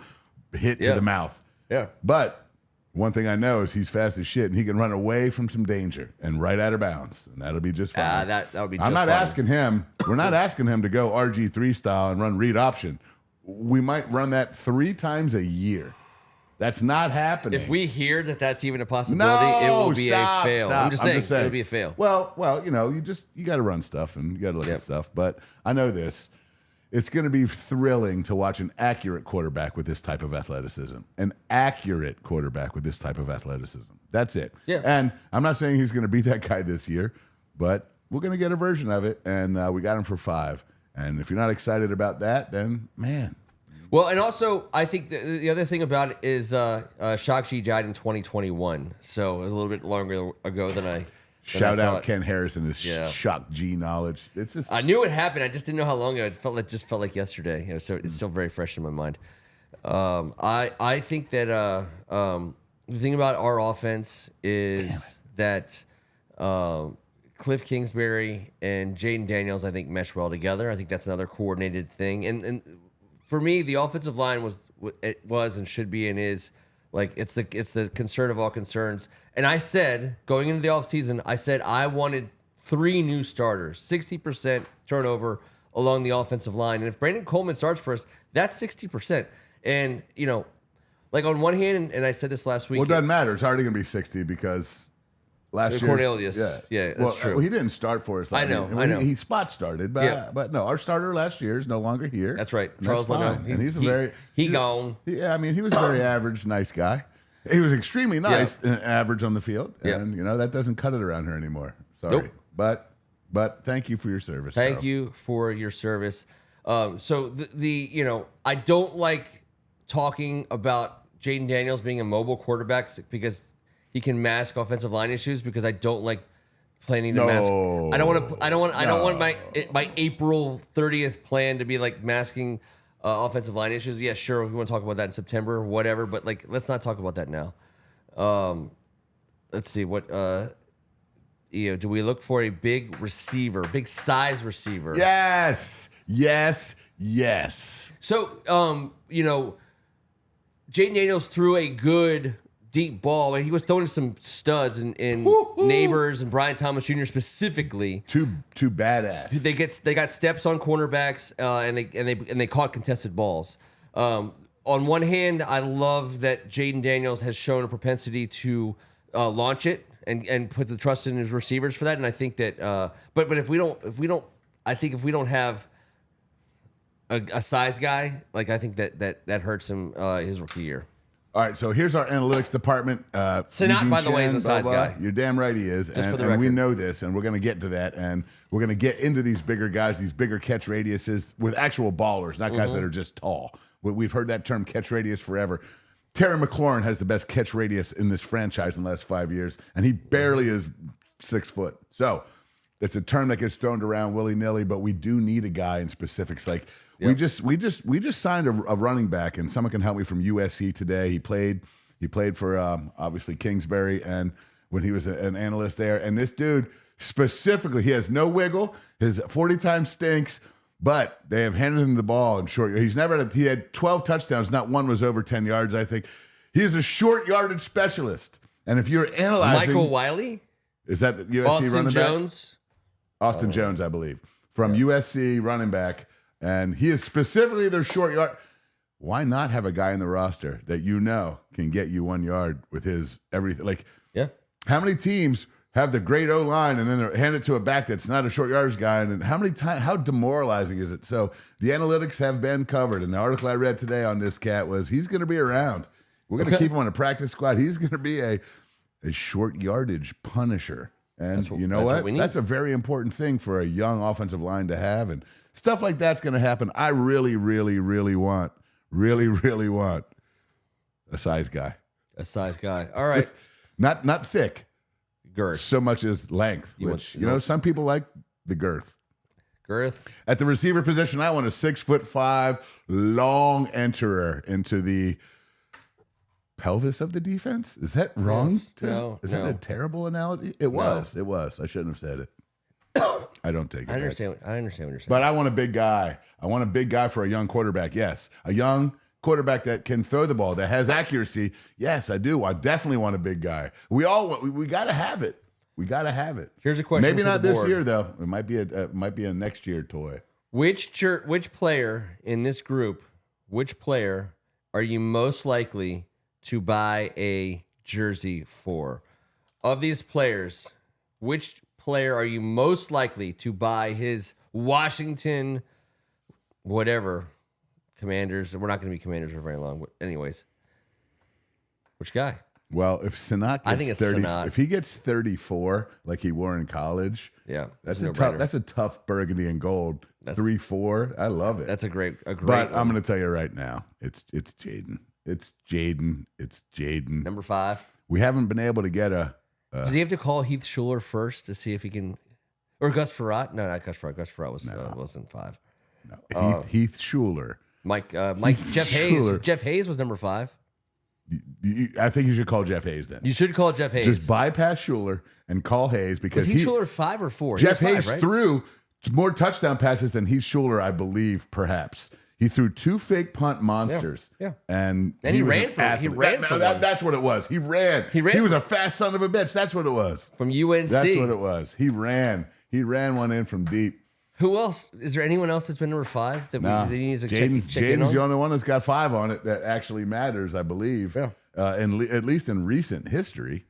hit to the mouth. Yeah. But one thing I know is he's fast as shit and he can run away from some danger and right out of bounds, and that'll be just fine. That would be. I'm not asking him. We're not asking him to go RG3 style and run read option. We might run that 3 times a year. That's not happening. If we hear that that's even a possibility, it will be a fail. I'm just saying it'll be a fail. Well, you got to run stuff and you got to look at stuff. But I know this. it's going to be thrilling to watch an accurate quarterback with this type of athleticism. An accurate quarterback with this type of athleticism. That's it. Yeah. And I'm not saying he's going to be that guy this year, but we're going to get a version of it, and we got him for 5. And if you're not excited about that, then, man. Well, and also, I think the other thing about it is Shakji died in 2021, so it was a little bit longer ago than I Shout out Ken Harris and his Shock G knowledge. It's just I knew it happened. I just didn't know how long ago. It felt like yesterday. So it's still very fresh in my mind. I think that the thing about our offense is that Cliff Kingsbury and Jaden Daniels, I think, mesh well together. I think that's another coordinated thing. And for me, the offensive line was and should be and is. Like, it's the concern of all concerns. And I said, going into the offseason, I wanted 3 new starters, 60% turnover along the offensive line. And if Brandon Coleman starts for us, that's 60%. And, like on one hand, and I said this last week. Well, it doesn't matter. It's already going to be 60 because last year. Cornelius. Yeah, that's true. Well, he didn't start for us. I know. He spot started, but no, our starter last year is no longer here. That's right. Charles Leno. And he's gone. Yeah, I mean, he was a very average, nice guy. He was extremely nice and average on the field. And, that doesn't cut it around here anymore. Sorry. Nope. But thank you for your service. Thank you for your service. So I don't like talking about Jaden Daniels being a mobile quarterback because he can mask offensive line issues, because I don't like planning to mask. I don't want my April 30th plan to be like masking offensive line issues. Yeah, sure, we want to talk about that in September or whatever, but like, let's not talk about that now. Let's see what do we look for a big receiver, big size receiver? Yes. So Jaden Daniels threw a good deep ball, and he was throwing some studs in Neighbors and Brian Thomas Jr. specifically. Two badass. They got steps on cornerbacks, and they caught contested balls. On one hand, I love that Jaden Daniels has shown a propensity to launch it and put the trust in his receivers for that. And I think that, but if we don't have a size guy, like, I think that hurts him his rookie year. All right, so here's our analytics department. Sanat, by the way, is a size guy. You're damn right he is. And we know this, and we're going to get to that, and we're going to get into these bigger guys, these bigger catch radiuses with actual ballers, not guys that are just tall. We've heard that term, catch radius, forever. Terry McLaurin has the best catch radius in this franchise in the last 5 years, and he barely is 6 foot. So it's a term that gets thrown around willy-nilly, but we do need a guy in specifics. Like, we just signed a running back, and someone can help me, from USC today. He played for obviously Kingsbury, and when he was an analyst there. And this dude specifically, he has no wiggle. His 40 times stinks, but they have handed him the ball in short. He had 12 touchdowns. Not one was over 10 yards. I think he is a short yardage specialist. And if you're analyzing, Michael Wiley, is that the USC Austin running Jones? back? Austin Jones, I believe, from USC running back. And he is specifically their short yard. Why not have a guy in the roster that can get you 1 yard with his everything? Like, how many teams have the great O-line and then they hand it to a back that's not a short yardage guy? And how demoralizing is it? So the analytics have been covered. And the article I read today on this cat was, he's going to be around. We're going to keep him on a practice squad. He's going to be a short yardage punisher. And you know what? That's a very important thing for a young offensive line to have. And stuff like that's going to happen. I really, really, really want a size guy. A size guy. All right. Just not thick. Girth. So much as length. Some people like the girth. At the receiver position, I want a 6'5" long enterer into the pelvis of the defense. Is that wrong? No. Is that a terrible analogy? It was. I shouldn't have said it. I don't take it. I understand what you're saying. But I want a big guy. I want a big guy for a young quarterback. Yes. A young quarterback that can throw the ball, that has accuracy. Yes, I do. I definitely want a big guy. We got to have it. We got to have it. Here's a question. Maybe not this year, though. It might be a next year toy. Which player in this group, are you most likely to buy a jersey for? Of these players, which player are you most likely to buy his Washington whatever. Commanders. We're not going to be Commanders for very long. But anyways, which guy? Well, if Sinat gets 30, if he gets 34 like he wore in college, that's a tough burgundy and gold. 3-4. I love it. That's a great. But one. I'm going to tell you right now, it's Jaden. It's Jaden. Number 5. We haven't been able to get a. Does he have to call Heath Schuler first to see if he can, or Gus Farrat? No, not Gus Farrat. Gus Farrat wasn't 5. No, Heath Schuler. Jeff Hayes. Jeff Hayes was number 5. I think you should call Jeff Hayes then. You should call Jeff Hayes. Just bypass Schuler and call Hayes because Heath Schuler 5 or 4. Jeff Hayes threw more touchdown passes than Heath Schuler, I believe, perhaps. He threw 2 fake punt monsters. Yeah. And he ran for one. That's what it was. He ran. He was a fast son of a bitch. That's what it was. From UNC. That's what it was. He ran. He ran one in from deep. Who else? Is there anyone else that's been number 5 that we need to check in on? Jaden's the only one that's got 5 on it that actually matters, I believe. Yeah. At least in recent history.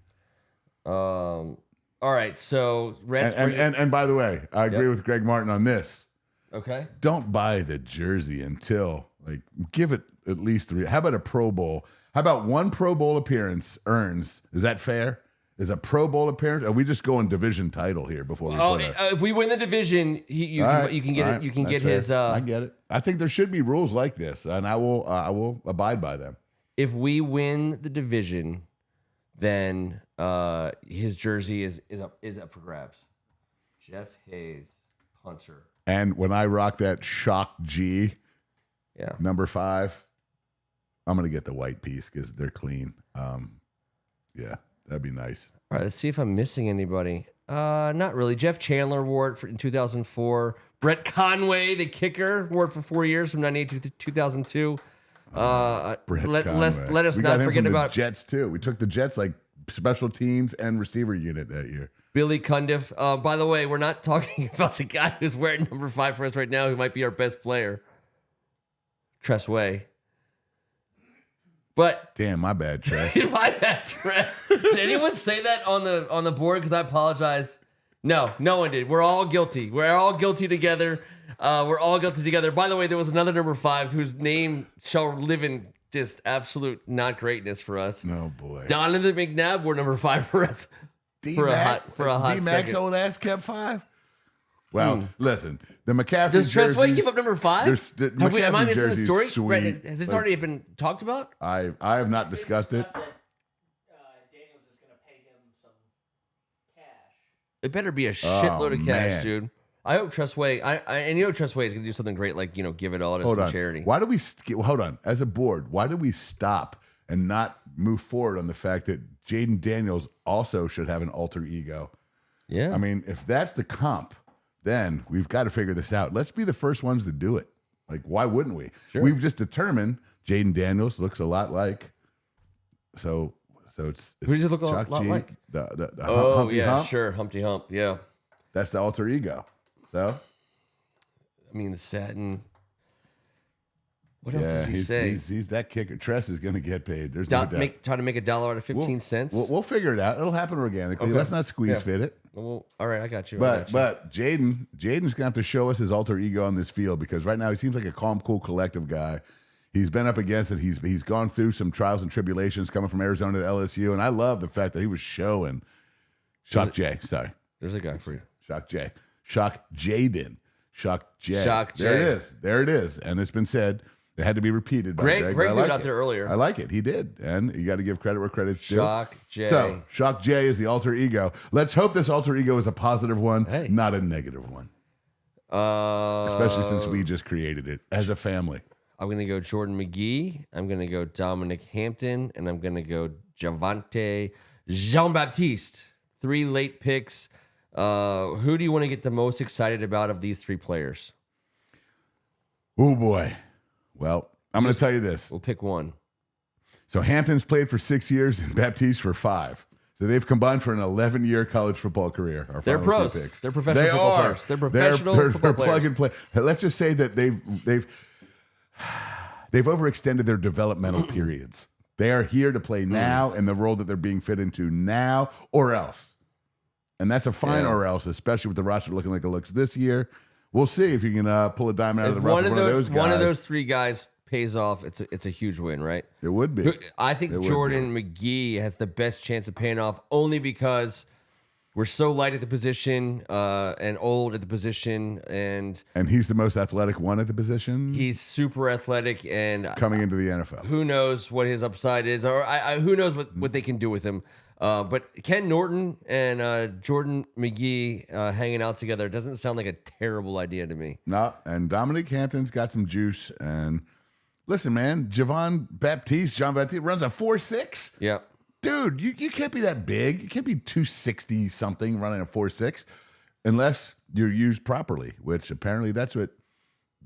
All right. So Reds. And by the way, I agree with Greg Martin on this. Okay. Don't buy the jersey until give it at least 3. How about a Pro Bowl? How about 1 Pro Bowl appearance earns? Is that fair? Is a Pro Bowl appearance? Are we just going division title here before we? If we win the division, you can get it. You can get his. I get it. I think there should be rules like this, and I will abide by them. If we win the division, then his jersey is up for grabs. Jeff Hayes, punter. And when I rock that Shock G, number 5, I'm gonna get the white piece because they're clean. That'd be nice. All right, let's see if I'm missing anybody. Not really. Jeff Chandler wore it in 2004. Brett Conway, the kicker, wore it for 4 years from 98 to 2002. Let us not forget about the Jets too. We took the Jets like special teams and receiver unit that year. Billy Cundiff. By the way, we're not talking about the guy who's wearing number 5 for us right now, who might be our best player, Tress Way. But damn, my bad, Tress. My bad, Tress. Did anyone say that on the board? Because I apologize. No one did. We're all guilty. We're all guilty together. We're all guilty together. By the way, there was another number 5 whose name shall live in just absolute not greatness for us. No boy. Donovan McNabb wore number 5 for us. For a hot D-Mac's old ass kept 5. Well, listen, the McCaffrey does Tress Way jerseys, give up number 5? Am I missing the story? Sweet. Has this already been talked about? I have not discussed it. Daniels is going to pay him some cash. It better be a shitload of cash, dude. I hope Tress Way, and Tress Way is going to do something great, like give it all to some charity. Why do we hold on as a board? Why do we stop and not move forward on the fact that Jaden Daniels also should have an alter ego? Yeah, I mean, if that's the comp, then we've got to figure this out. Let's be the first ones to do it. Like, why wouldn't we? Sure. We've just determined Jaden Daniels looks a lot like. So it's who does it look a lot like? The Humpty Hump. Sure, Humpty Hump. Yeah, that's the alter ego. So, I mean, the satin. What else does he say? He's that kicker. Tress is going to get paid. There's no doubt. Trying to make $1 out of 15 cents. We'll figure it out. It'll happen organically. Okay. Let's not squeeze fit it. Well, all right, I got you. But Jaden's going to have to show us his alter ego on this field because right now he seems like a calm, cool, collective guy. He's been up against it. He's gone through some trials and tribulations coming from Arizona to LSU, and I love the fact that he was showing. Shock J. Sorry. There's a guy for you. Shock J. Shock Jaden. Shock J. Shock J. There it is. There it is. And it's been said. It had to be repeated by Greg. Greg threw it out there earlier. I like it. He did. And you got to give credit where credit's due. Shock J. So, Shock J is the alter ego. Let's hope this alter ego is a positive one, not a negative one. Especially since we just created it as a family. I'm going to go Jordan McGee. I'm going to go Dominic Hampton. And I'm going to go Javante Jean-Baptiste. 3 late picks. Who do you want to get the most excited about of these 3 players? Oh, boy. Well, I'm going to tell you this. We'll pick one. So Hampton's played for 6 years and Baptiste for 5. So they've combined for an 11-year college football career. They're pros. They're professional football players. They're professional football players. Plug and play. Let's just say that they've overextended their developmental periods. They are here to play now in the role that they're being fit into now or else. And that's a fine or else, especially with the roster looking like it looks this year. we'll see if you can pull a diamond out of the rough. One of those three guys pays off. It's a huge win, right? It would be. I think Jordan McGee has the best chance of paying off only because we're so light at the position and old at the position, and he's the most athletic one at the position. He's super athletic and coming into the NFL. Who knows what his upside is, or who knows what they can do with him. But Ken Norton and Jordan McGee hanging out together doesn't sound like a terrible idea to me. No, and Dominique Hampton's got some juice. And listen, man, John Baptiste runs a 4.6. Yeah. Dude, you can't be that big. You can't be 260 something running a 4.6 unless you're used properly, which apparently that's what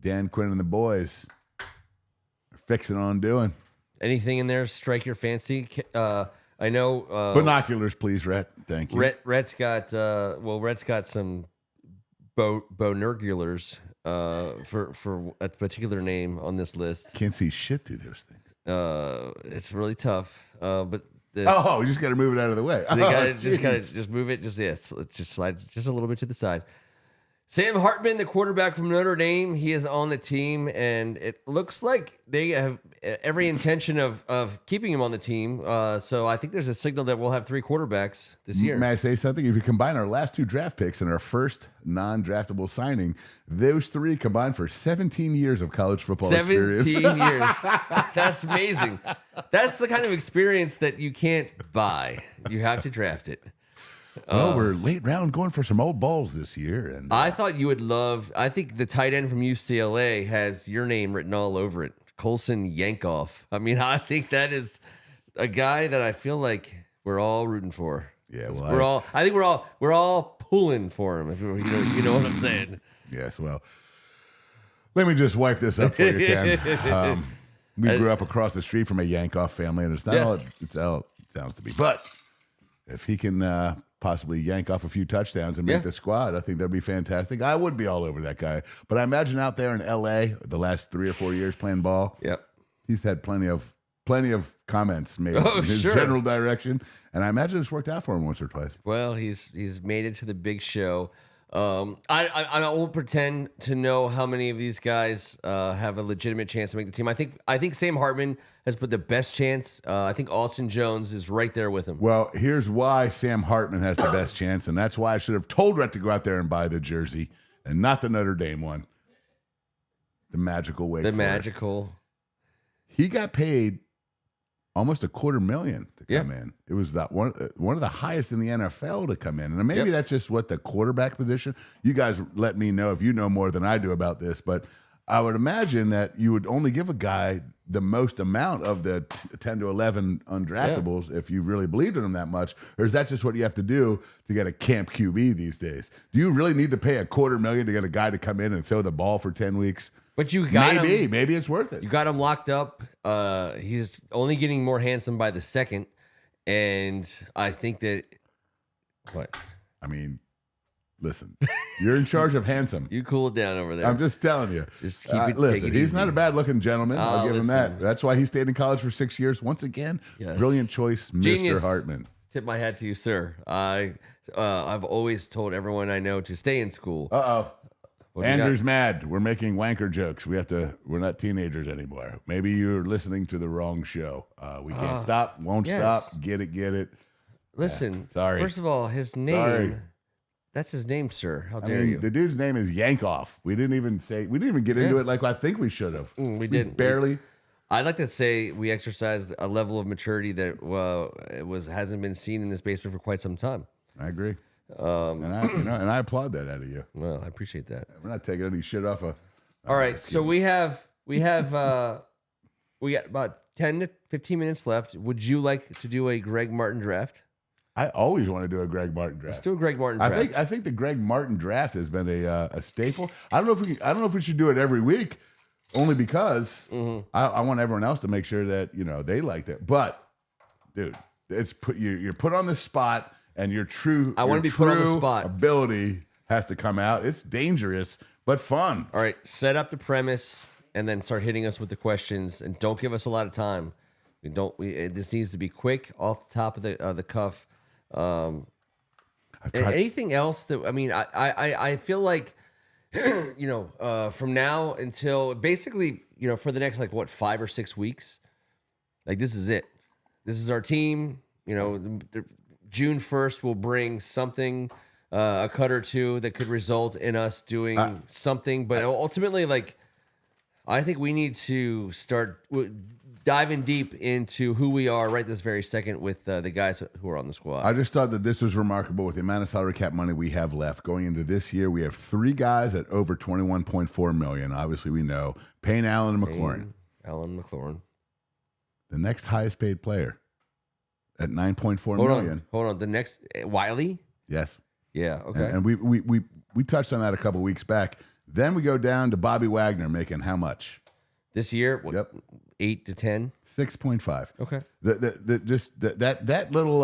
Dan Quinn and the boys are fixing on doing. Anything in there strike your fancy? I know binoculars, please, Rhett. Thank you. Rhett's got some bonurgulars for a particular name on this list. Can't see shit through those things. It's really tough. But you just got to move it out of the way. So just move it. Let's just slide just a little bit to the side. Sam Hartman, the quarterback from Notre Dame, he is on the team, and it looks like they have every intention of keeping him on the team. So I think there's a signal that we'll have 3 quarterbacks this year. May I say something? If you combine our last 2 draft picks and our first non-draftable signing, those 3 combined for 17 years of college football experience. 17 years. That's amazing. That's the kind of experience that you can't buy. You have to draft it. Well, we're late round going for some old balls this year. And I thought you would love, I think the tight end from UCLA has your name written all over it. Colson Yankoff. I mean, I think that is a guy that I feel like we're all rooting for. Yeah, well, I think we're all pulling for him. If you know what I'm saying. Yes, well, let me just wipe this up for you, Ken. We grew up across the street from a Yankoff family, and it's not all it sounds to be. But if he can possibly yank off a few touchdowns and make the squad, I think that'd be fantastic. I would be all over that guy. But I imagine out there in L.A. the last 3 or 4 years playing ball, he's had plenty of comments made in his general direction, and I imagine it's worked out for him once or twice. Well, he's made it to the big show. I won't pretend to know how many of these guys have a legitimate chance to make the team. I think Sam Hartman has put the best chance. I think Austin Jones is right there with him. Well, here's why Sam Hartman has the best chance, and that's why I should have told Rhett to go out there and buy the jersey and not the Notre Dame one. The magical Wake Forest. Magical. He got paid almost $250,000 to come in. It was that one of the highest in the NFL to come in. And maybe that's just what the quarterback position. You guys let me know if you know more than I do about this, but I would imagine that you would only give a guy the most amount of the 10 to 11 undraftables if you really believed in him that much. Or is that just what you have to do to get a camp QB these days? Do you really need to pay $250,000 to get a guy to come in and throw the ball for 10 weeks? But you got him. Maybe it's worth it. You got him locked up. He's only getting more handsome by the second. And I think that what? I mean, listen, you're in charge of handsome. You cool it down over there. I'm just telling you. Just keep it. Listen, he's not a bad looking gentleman. I'll give him that. Listen. That's why he stayed in college for 6 years. Once again, brilliant choice, Genius. Mr. Hartman. Tip my hat to you, sir. I've always told everyone I know to stay in school. Andrew's mad. We're making wanker jokes. We're not teenagers anymore. Maybe you're listening to the wrong show. We can't stop, won't stop. Get it. Listen, sorry. First of all, his name. Sorry. That's his name, sir. How dare you? The dude's name is Yankoff. We didn't even get into it like I think we should have. We didn't. Barely. I'd like to say we exercised a level of maturity that hasn't been seen in this basement for quite some time. I agree. And I applaud that out of you. Well, I appreciate that. We're not taking any shit off of. All right, so we got about 10 to 15 minutes left. Would you like to do a Greg Martin draft? I always want to do a Greg Martin draft. Let's do a Greg Martin draft. I think the Greg Martin draft has been a staple. I don't know if we should do it every week, only because I want everyone else to make sure that they like that. But dude, you're put on the spot. And your true I want to be put on the spot. Ability has to come out. It's dangerous, but fun. All right, set up the premise and then start hitting us with the questions. And don't give us a lot of time. This needs to be quick, off the top of the cuff. Anything else that I feel like from now until basically, for the next 5 or 6 weeks, this is it. This is our team. June 1st will bring something, a cut or two that could result in us doing something. But ultimately, I think we need to start diving deep into who we are right this very second with the guys who are on the squad. I just thought that this was remarkable with the amount of salary cap money we have left going into this year. We have 3 guys at over $21.4 million. Obviously, we know Payne, Allen, and McLaurin. The next highest paid player at $9.4 million. Hold on. The next Wiley? Yes. Yeah. Okay. And we touched on that a couple of weeks back. Then we go down to Bobby Wagner making how much this year? Yep. 8 to 10. 6.5. Okay. That little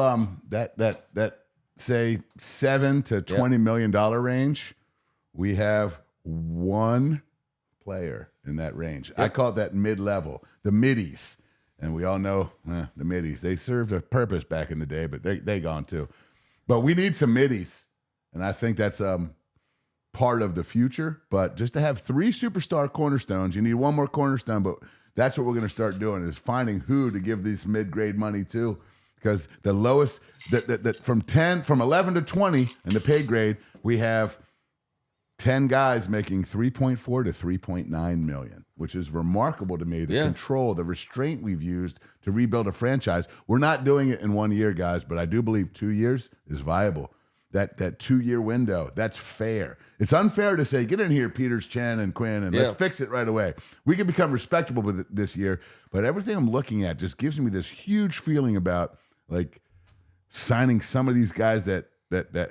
say $7 to $20 million range. We have 1 player in that range. Yep. I call it that mid-level, the middies. And we all know the middies. They served a purpose back in the day, but they gone too. But we need some middies, and I think that's part of the future. But just to have 3 superstar cornerstones, you need 1 more cornerstone. But that's what we're going to start doing is finding who to give these mid-grade money to, because the lowest from 11 to 20 in the pay grade, we have 10 guys making 3.4 to 3.9 million, which is remarkable to me. The control, the restraint we've used to rebuild a franchise. We're not doing it in 1 year, guys, but I do believe 2 years is viable. That 2-year window, that's fair. It's unfair to say, get in here, Peters, Chen, and Quinn, and let's fix it right away. We can become respectable with it this year, but everything I'm looking at just gives me this huge feeling about signing some of these guys that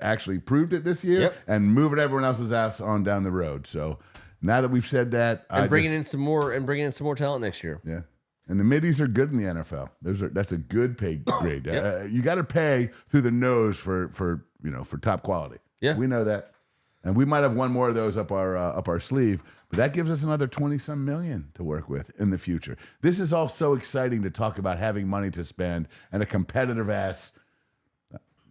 actually proved it this year and moving everyone else's ass on down the road. So now that we've said that, bringing in some more talent next year. Yeah, and the middies are good in the NFL. That's a good pay grade. You got to pay through the nose for top quality. Yeah, we know that, and we might have 1 more of those up our sleeve. But that gives us another 20-some million to work with in the future. This is all so exciting to talk about having money to spend and a competitive ass.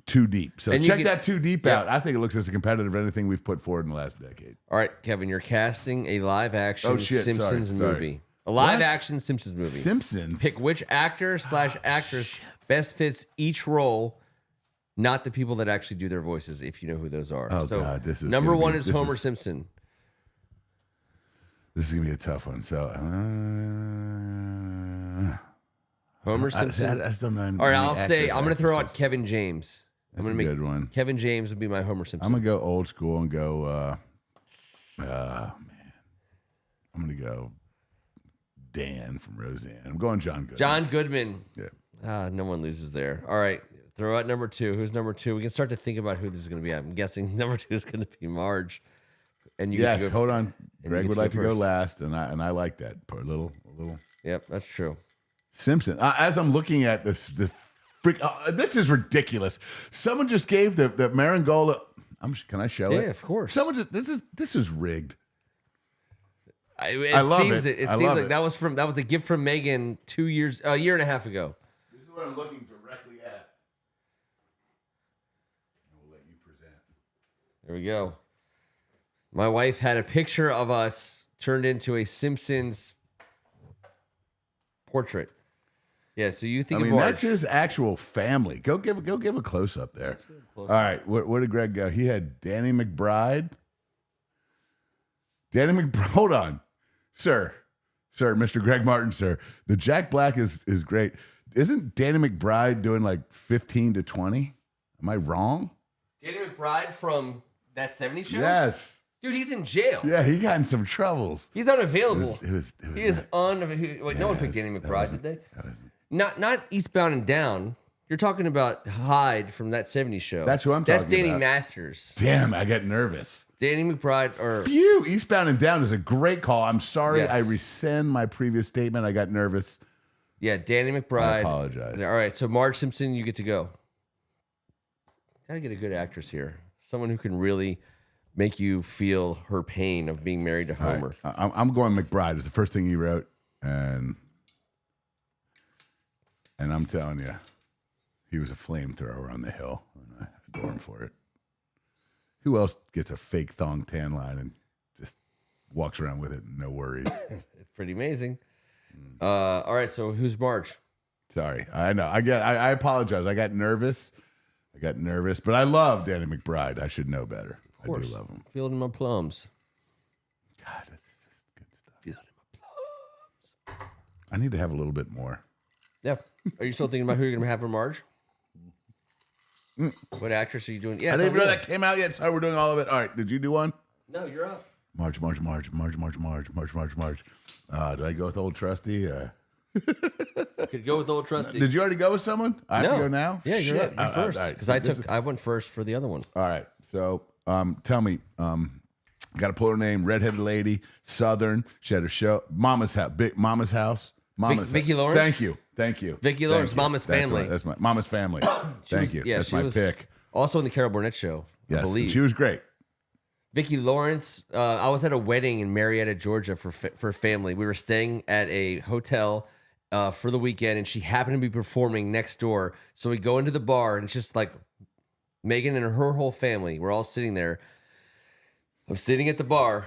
Too deep. So check that Too Deep out. I think it looks as competitive as anything we've put forward in the last decade. All right, Kevin, you're casting a live-action Simpsons movie. A live-action Simpsons movie. Simpsons? Pick which actor/actress best fits each role, not the people that actually do their voices, if you know who those are. Oh, God, this is number 1 is Homer Simpson. This is going to be a tough one. So, Homer Simpson. I still know. All right, I'm going to throw out Kevin James. That's a good one. Kevin James would be my Homer Simpson. I'm going to go old school and go, I'm going to go Dan from Roseanne. I'm going John Goodman. John Goodman. Yeah. No one loses there. All right, throw out number 2. Who's number 2? We can start to think about who this is going to be. I'm guessing number 2 is going to be Marge. And you get to go, hold on. Greg would like to go last, and I like that. A little. Yep, that's true. Simpson. As I'm looking at this, this is ridiculous. Someone just gave the Meringolo. Can I show it? Yeah, of course. Someone this is rigged. I love it. It seems like that was a gift from Megan a year and a half ago. This is what I'm looking directly at. I will let you present. There we go. My wife had a picture of us turned into a Simpsons portrait. Yeah, so you think that's his actual family. Go give a close up there. All right, where did Greg go? He had Danny McBride. Hold on, sir, Mr. Greg Martin, sir. The Jack Black is great. Isn't Danny McBride doing 15 to 20? Am I wrong? Danny McBride from that 70s show? Yes. Dude, he's in jail. Yeah, he got in some troubles. He's unavailable. He is unavailable. No one picked Danny McBride, did they? Not Eastbound and Down. You're talking about Hyde from that 70s show. That's who I'm talking about. That's Danny about. Masters. Damn, I get nervous. Danny McBride or... Phew, Eastbound and Down is a great call. I'm sorry. Yes. I rescind my previous statement. I got nervous. Yeah, Danny McBride. I apologize. All right, so Marge Simpson, you get to go. Gotta get a good actress here. Someone who can really make you feel her pain of being married to Homer. Right. I'm going McBride. It's the first thing he wrote. And I'm telling you, he was a flamethrower on the hill. And I adore him for it. Who else gets a fake thong tan line and just walks around with it, no worries. It's pretty amazing. All right, so who's March? Sorry, I know. I apologize. I got nervous, but I love Danny McBride. I should know better. I do love him. Feel it in my plums. God, that's just good stuff. Feel it in my plums. I need to have a little bit more. Yeah. Are you still thinking about who you're gonna have for March? What actress are you doing? Yeah, I didn't even know that came out yet. So we're doing all of it. All right, did you do one? No, you're up. March. Do I go with old trusty? Could go with old trusty. Did you already go with someone? I have to go now. Yeah, you're Shit. up. You're first because I went first for the other one. All right. So, tell me, got to pull her name. Redheaded lady, Southern. She had a show. Mama's house. Big Mama's house. Vicki Lawrence. Thank you. Vicki Lawrence. Mama's Family. That's my Mama's Family. Thank you. Yeah, that's my pick. Also in the Carol Burnett show. Yes, I believe she was great. Vicki Lawrence. I was at a wedding in Marietta, Georgia for family. We were staying at a hotel for the weekend, and she happened to be performing next door. So we go into the bar, and it's just like Megan and her whole family. We're all sitting there. I'm sitting at the bar,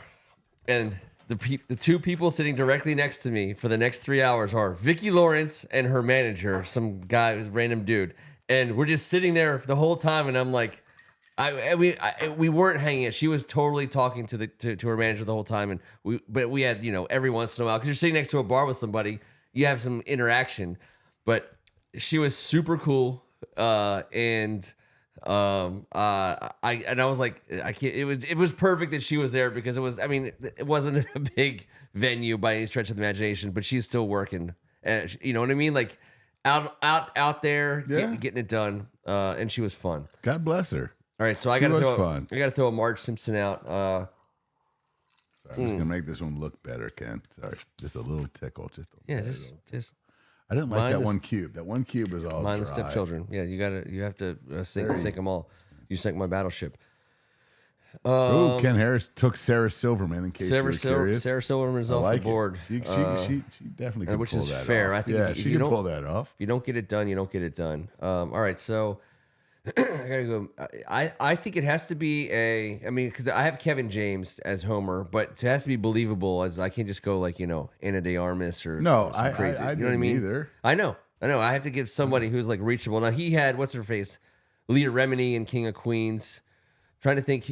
and the two people sitting directly next to me for the next 3 hours are Vicki Lawrence and her manager, some guy, random dude. And we're just sitting there the whole time, and I'm like, we weren't hanging it. She was totally talking to her manager the whole time, but we had, every once in a while, because you're sitting next to a bar with somebody, you have some interaction. But she was super cool, and I was like, I can't. It was perfect that she was there because it was. I mean, it wasn't a big venue by any stretch of the imagination, but she's still working. You know what I mean? Like out there, getting it done. And she was fun. God bless her. All right, so I got to throw a Marge Simpson out. Sorry, I'm just gonna make this one look better, Ken. Sorry, just a little tickle, just I didn't like that one cube. That one cube is all mind the stepchildren. Yeah, you have to sink them all. You sank my battleship. Ken Harris took Sarah Silverman. In case you were curious, Sarah Silverman is off the board. She definitely can which pull is that fair. off. I think she can pull that off. If you don't get it done, you don't get it done. All right, so I gotta go. I think it has to be because I have Kevin James as Homer, but it has to be believable. As I can't just go like Ana de Armas or I crazy. I you know what I mean? Either. I know. I have to give somebody who's like reachable. Now he had what's her face, Leah Remini in King of Queens. I'm trying to think.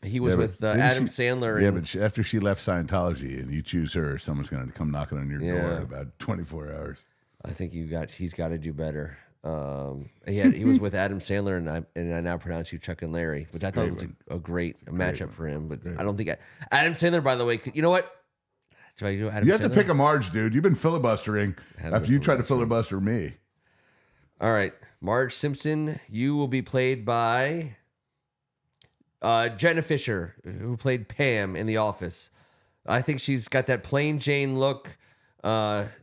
He was with Adam Sandler. Yeah, but after she left Scientology and you choose her, someone's going to come knocking on your door in about 24 hours. I think he's got to do better. He was with Adam Sandler, and I now pronounce you Chuck and Larry, which I thought was a great matchup for him. But I don't think Adam Sandler, by the way, you know what? Should I do Adam You have Sandler? to pick a Marge, dude. You've been filibustering after you tried to filibuster me. All right, Marge Simpson, you will be played by Jenna Fisher, who played Pam in The Office. I think she's got that plain Jane look.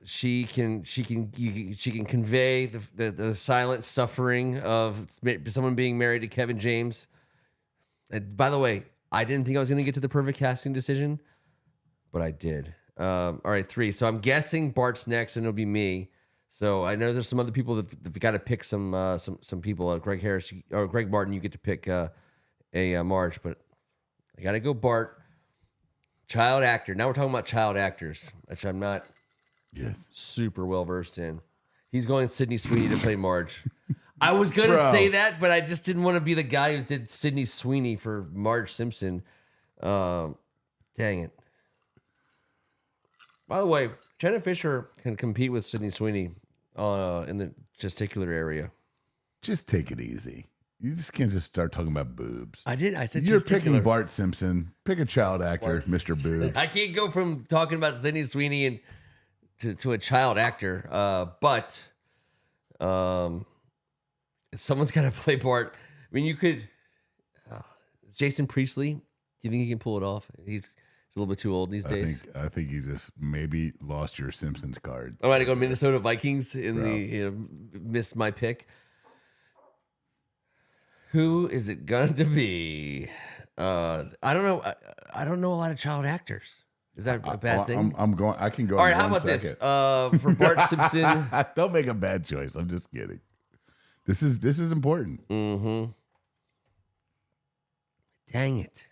She can convey the silent suffering of someone being married to Kevin James. And by the way, I didn't think I was going to get to the perfect casting decision, but I did. All right, 3. So I'm guessing Bart's next, and it'll be me. So I know there's some other people that got to pick some people. Greg Harris or Greg Martin, you get to pick a Marge, but I got to go Bart. Child actor. Now we're talking about child actors, which I'm not super well versed in. He's going Sydney Sweeney to play Marge. I was going to say that, but I just didn't want to be the guy who did Sydney Sweeney for Marge Simpson. Dang it. By the way, Jenna Fisher can compete with Sydney Sweeney in the testicular area. Just take it easy. You just can't just start talking about boobs. I did. I said you're testicular. Picking Bart Simpson. Pick a child actor, Mr. Boobs. I can't go from talking about Sydney Sweeney and to a child actor. But someone's got to play Bart. I mean, you could. Jason Priestley. Do you think he can pull it off? He's a little bit too old these days. I think you just maybe lost your Simpsons card. I'm going to go Minnesota Vikings missed my pick. Who is it going to be? I don't know. I don't know a lot of child actors. Is that a bad thing? I can go. All right. How about this? For Bart Simpson. Don't make a bad choice. I'm just kidding. This is important. Mm-hmm. Dang it.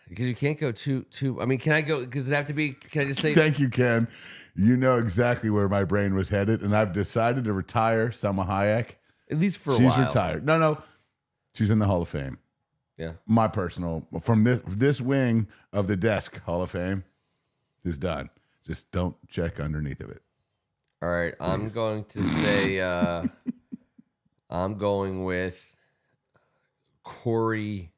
Because you can't go too. I mean, can I go? Because it have to be. Can I just say? Thank you, Ken. You know exactly where my brain was headed, and I've decided to retire Salma Hayek. At least for a She's while. retired. No, she's in the Hall of Fame. Yeah. My personal from this wing of the desk Hall of Fame is done. Just don't check underneath of it. All right, please. I'm going to say I'm going with Corey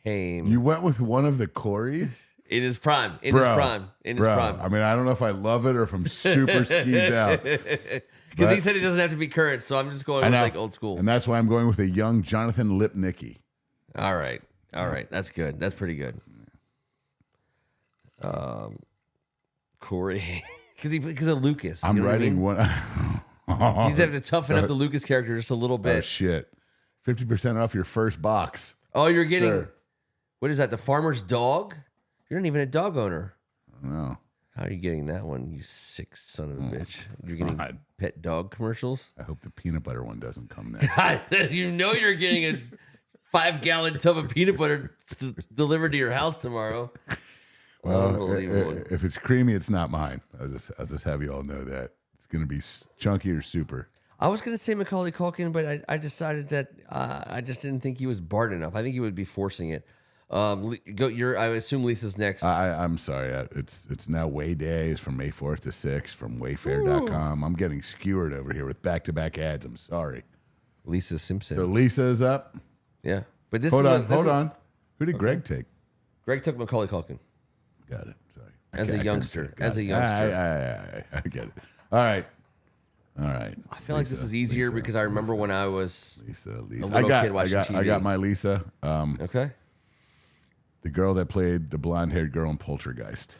Haim. You went with one of the Corys? In his prime. In his prime. I mean, I don't know if I love it or if I'm super skeeved out. Because he said it doesn't have to be current, so I'm just going with like old school. And that's why I'm going with a young Jonathan Lipnicki. All right. That's good. That's pretty good. Corey, because of Lucas. I'm writing one. You just have to toughen up the Lucas character just a little bit. Oh, shit. 50% off your first box. Oh, you're getting, what is that, the farmer's dog? You're not even a dog owner. No. How are you getting that one, you sick son of a bitch? You're getting pet dog commercials? I hope the peanut butter one doesn't come there. You know you're getting a 5-gallon tub of peanut butter delivered to your house tomorrow. Well, unbelievable. If it's creamy, it's not mine. I'll just have you all know that. It's going to be chunky or super. I was going to say Macaulay Culkin, but I decided that I just didn't think he was Bart enough. I think he would be forcing it. I assume Lisa's next. I'm sorry. It's now Way Day. It's from May 4th to 6th from Wayfair.com. I'm getting skewered over here with back-to-back ads. I'm sorry. Lisa Simpson. So Lisa is up. Yeah, but this hold on. Who did Greg take? Greg took Macaulay Culkin. Got it. Sorry. As a youngster. I get it. All right. I feel like this is easier because I remember when I was Lisa. a little kid watching TV. I got my Lisa. Okay. The girl that played the blonde-haired girl in Poltergeist.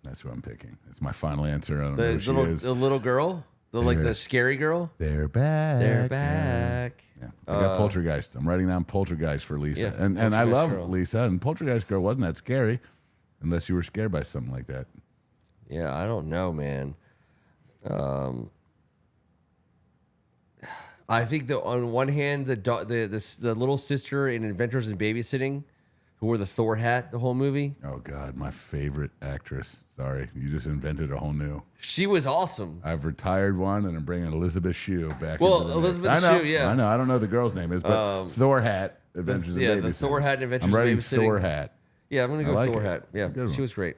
That's who I'm picking. It's my final answer. I don't know who she is. The little girl? The scary girl? They're back. They're back. Yeah. I got Poltergeist. I'm writing down Poltergeist for Lisa. Yeah, and I love girl. Lisa. And Poltergeist girl wasn't that scary unless you were scared by something like that. Yeah, I don't know, man. I think that on one hand, the little sister in Adventures in Babysitting, who wore the Thor hat the whole movie. Oh God, my favorite actress. Sorry, you just invented a whole new. She was awesome. I've retired one, and I'm bringing Elizabeth Shue back. Well, Elizabeth Shue, yeah. I know. I don't know what the girl's name is, but Thor hat. Adventures in Babysitting. The Thor hat in Adventures I'm writing in Babysitting. Thor hat. Yeah, I'm gonna go with Thor hat. Yeah, she was great.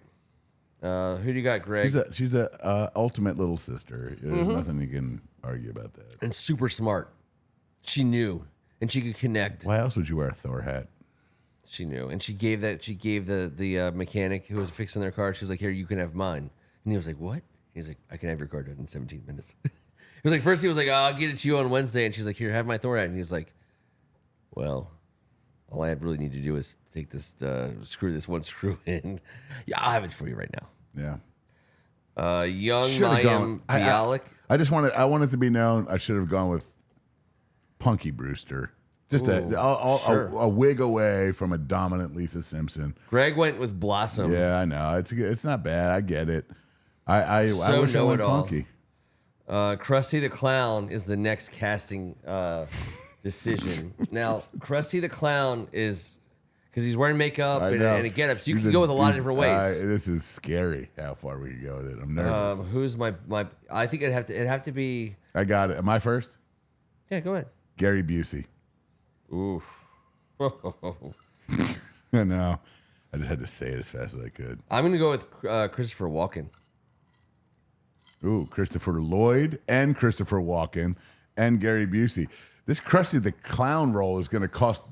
Who do you got, Greg? She's a ultimate little sister. There's nothing you can argue about that. And super smart. She knew, and she could connect. Why else would you wear a Thor hat? She knew, and she gave the mechanic who was fixing their car. She was like, "Here, you can have mine." And he was like, "What?" He was like, "I can have your car done in 17 minutes." It was like first he was like, "Oh, I'll get it to you on Wednesday," and she's like, "Here, have my Thor hat." And he was like, "Well, all I really need to do is take this screw this one screw in. Yeah, I'll have it for you right now." Yeah. Young Mayim Bialik. I wanted to be known. I should have gone with Punky Brewster. Just a wig away from a dominant Lisa Simpson. Greg went with Blossom. Yeah, I know. It's not bad. I get it. I wish I went Punky. Krusty the Clown is the next casting decision. Now, Krusty the Clown is because he's wearing makeup and a getup. So you can go with a lot of different ways. This is scary. How far we can go with it? I'm nervous. Who's my? I think it'd have to be. I got it. Am I first? Yeah, go ahead. Gary Busey. Oof. I know. I just had to say it as fast as I could. I'm going to go with Christopher Walken. Ooh, Christopher Lloyd and Christopher Walken and Gary Busey. This Krusty the Clown role is going to cost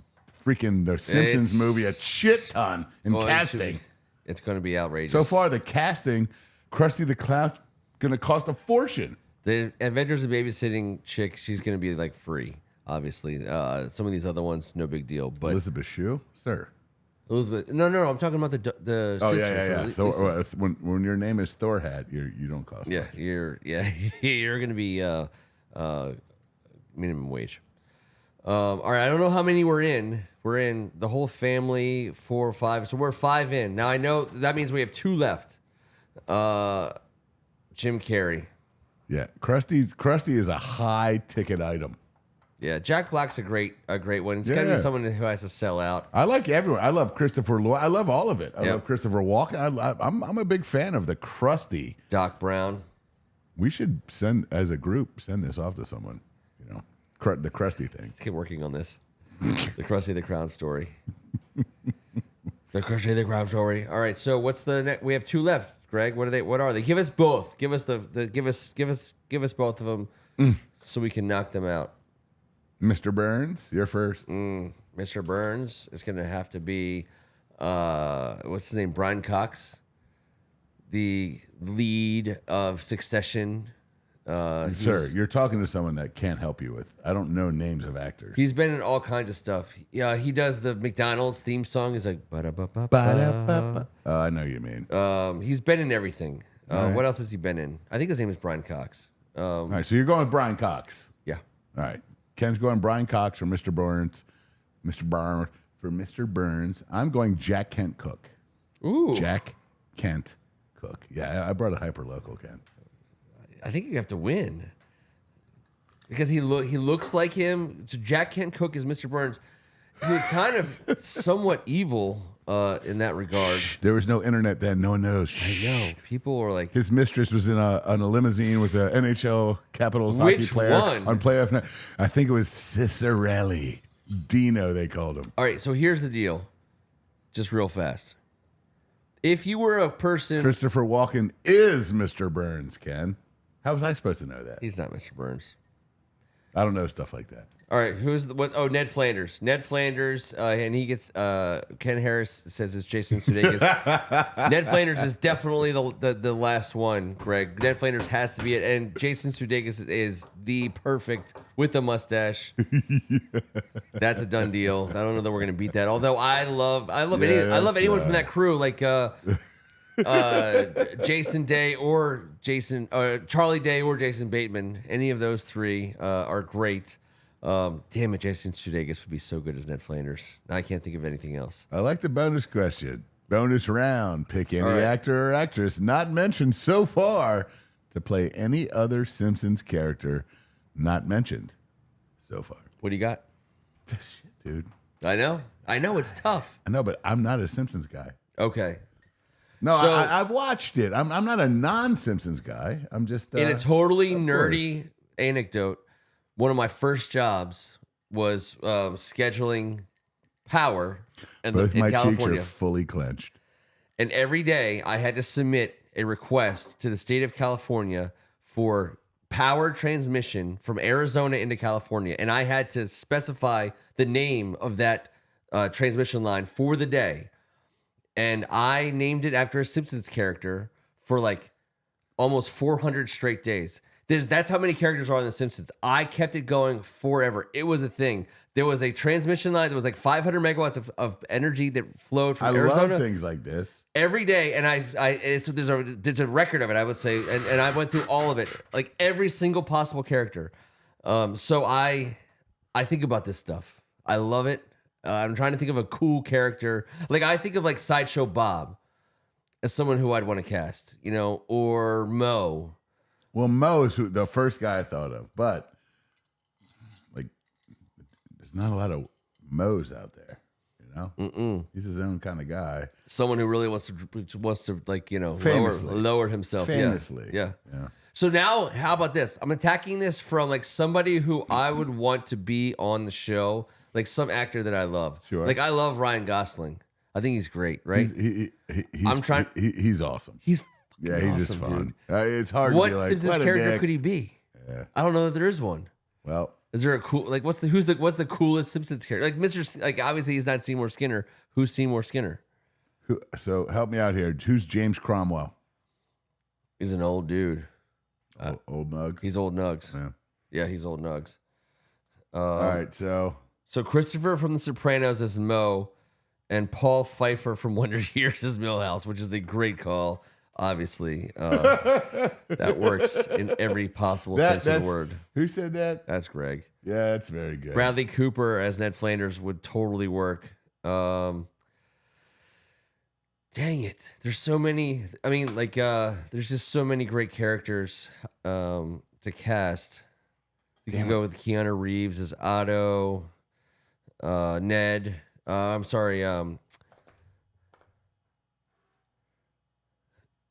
freaking the Simpsons movie a shit ton in casting. It's going to be outrageous. So far, the casting, Krusty the Clown, going to cost a fortune. The Adventures of Babysitting chick, she's going to be like free. Obviously, some of these other ones, no big deal. But Elizabeth Shue, sir. Elizabeth, no, I'm talking about the oh, sister. Yeah. Thor, when your name is Thor Hat, you don't cost. Yeah, much. You're gonna be minimum wage. All right, I don't know how many we're in. We're in the whole family 4 or 5, so we're 5 in. Now I know that means we have 2 left. Jim Carrey. Yeah, Krusty is a high ticket item. Yeah, Jack Black's a great one. It's got to be someone who has to sell out. I like everyone. I love Christopher Lloyd. I love all of it. I love Christopher Walken. I'm a big fan of the crusty Doc Brown. We should as a group, send this off to someone. You know, the crusty thing. Let's keep working on this. The Krusty the Crown story. The Krusty the Crown story. All right, so what's the next? We have 2 left, Greg. What are they? Give us both. Give us give us both of them so we can knock them out. Mr. Burns, you're first. Mr. Burns is going to have to be, what's his name? Brian Cox, the lead of Succession. Sir, you're talking to someone that can't help you with. I don't know names of actors. He's been in all kinds of stuff. Yeah, he does the McDonald's theme song. He's like, ba-da-ba-ba. I know you mean. He's been in everything. Right. What else has he been in? I think his name is Brian Cox. All right, so you're going with Brian Cox. Yeah. All right. Ken's going Brian Cox for Mr. Burns. Mr. Burns for Mr. Burns. I'm going Jack Kent Cook. Ooh. Jack Kent Cook. Yeah, I brought a hyper local, Ken. I think you have to win because he looks like him. So Jack Kent Cook is Mr. Burns. He was kind of somewhat evil in that regard. There was no internet then. No one knows. I know. People were like... His mistress was in a limousine with an NHL Capitals hockey player one? On playoff night. I think it was Cicerelli. Dino, they called him. All right, so here's the deal. Just real fast. If you were a person... Christopher Walken is Mr. Burns, Ken. How was I supposed to know that? He's not Mr. Burns. I don't know stuff like that. All right, what? Oh, Ned Flanders. Ned Flanders, and he gets. Ken Harris says it's Jason Sudeikis. Ned Flanders is definitely the last one, Greg. Ned Flanders has to be it, and Jason Sudeikis is the perfect with the mustache. That's a done deal. I don't know that we're gonna beat that. Although I love anyone from that crew, like Jason Day or Charlie Day or Jason Bateman. Any of those 3 are great. Damn it, Jason Sudeikis would be so good as Ned Flanders. I can't think of anything else. I like the bonus question. Bonus round. Pick any actor or actress not mentioned so far to play any other Simpsons character not mentioned so far. What do you got? Shit, dude. I know it's tough. I know, but I'm not a Simpsons guy. Okay. No, so, I've watched it. I'm not a non-Simpsons guy. I'm just... in a totally nerdy anecdote, one of my first jobs was scheduling power in my California. cheeks are fully clenched. And every day I had to submit a request to the state of California for power transmission from Arizona into California. And I had to specify the name of that transmission line for the day. And I named it after a Simpsons character for like almost 400 straight days. That's how many characters are on The Simpsons. I kept it going forever. It was a thing. There was a transmission line that was like 500 megawatts of energy that flowed from Arizona. I love things like this. Every day, and there's a record of it, I would say, and I went through all of it, like every single possible character. So I think about this stuff. I love it. I'm trying to think of a cool character. Like I think of like Sideshow Bob as someone who I'd want to cast, or Mo. Well, Mo is the first guy I thought of, but like, there's not a lot of Mo's out there, He's his own kind of guy. Someone who really wants to like, lower himself. Famously. Yeah. So now, how about this? I'm attacking this from like somebody who I would want to be on the show, like some actor that I love. Sure. Like I love Ryan Gosling. I think he's great, right? He's awesome. He's awesome, just fun. It's hard what to be like, Simpsons character could he be? Yeah. I don't know that there is one. Well, is there a cool like what's the coolest Simpsons character? Like Mr. Like obviously he's not Seymour Skinner. Who's Seymour Skinner? So help me out here. Who's James Cromwell? He's an old dude. Old Nugs. He's old Nugs. Yeah, he's old Nugs. All right, so Christopher from The Sopranos is Mo, and Paul Pfeiffer from Wonder Years is Milhouse, which is a great call. Obviously, that works in every possible sense of the word. Who said that? That's Greg. Yeah, that's very good. Bradley Cooper as Ned Flanders would totally work. Dang it. There's so many. I mean, like, there's just so many great characters to cast. You can go with Keanu Reeves as Otto. Ned. I'm sorry.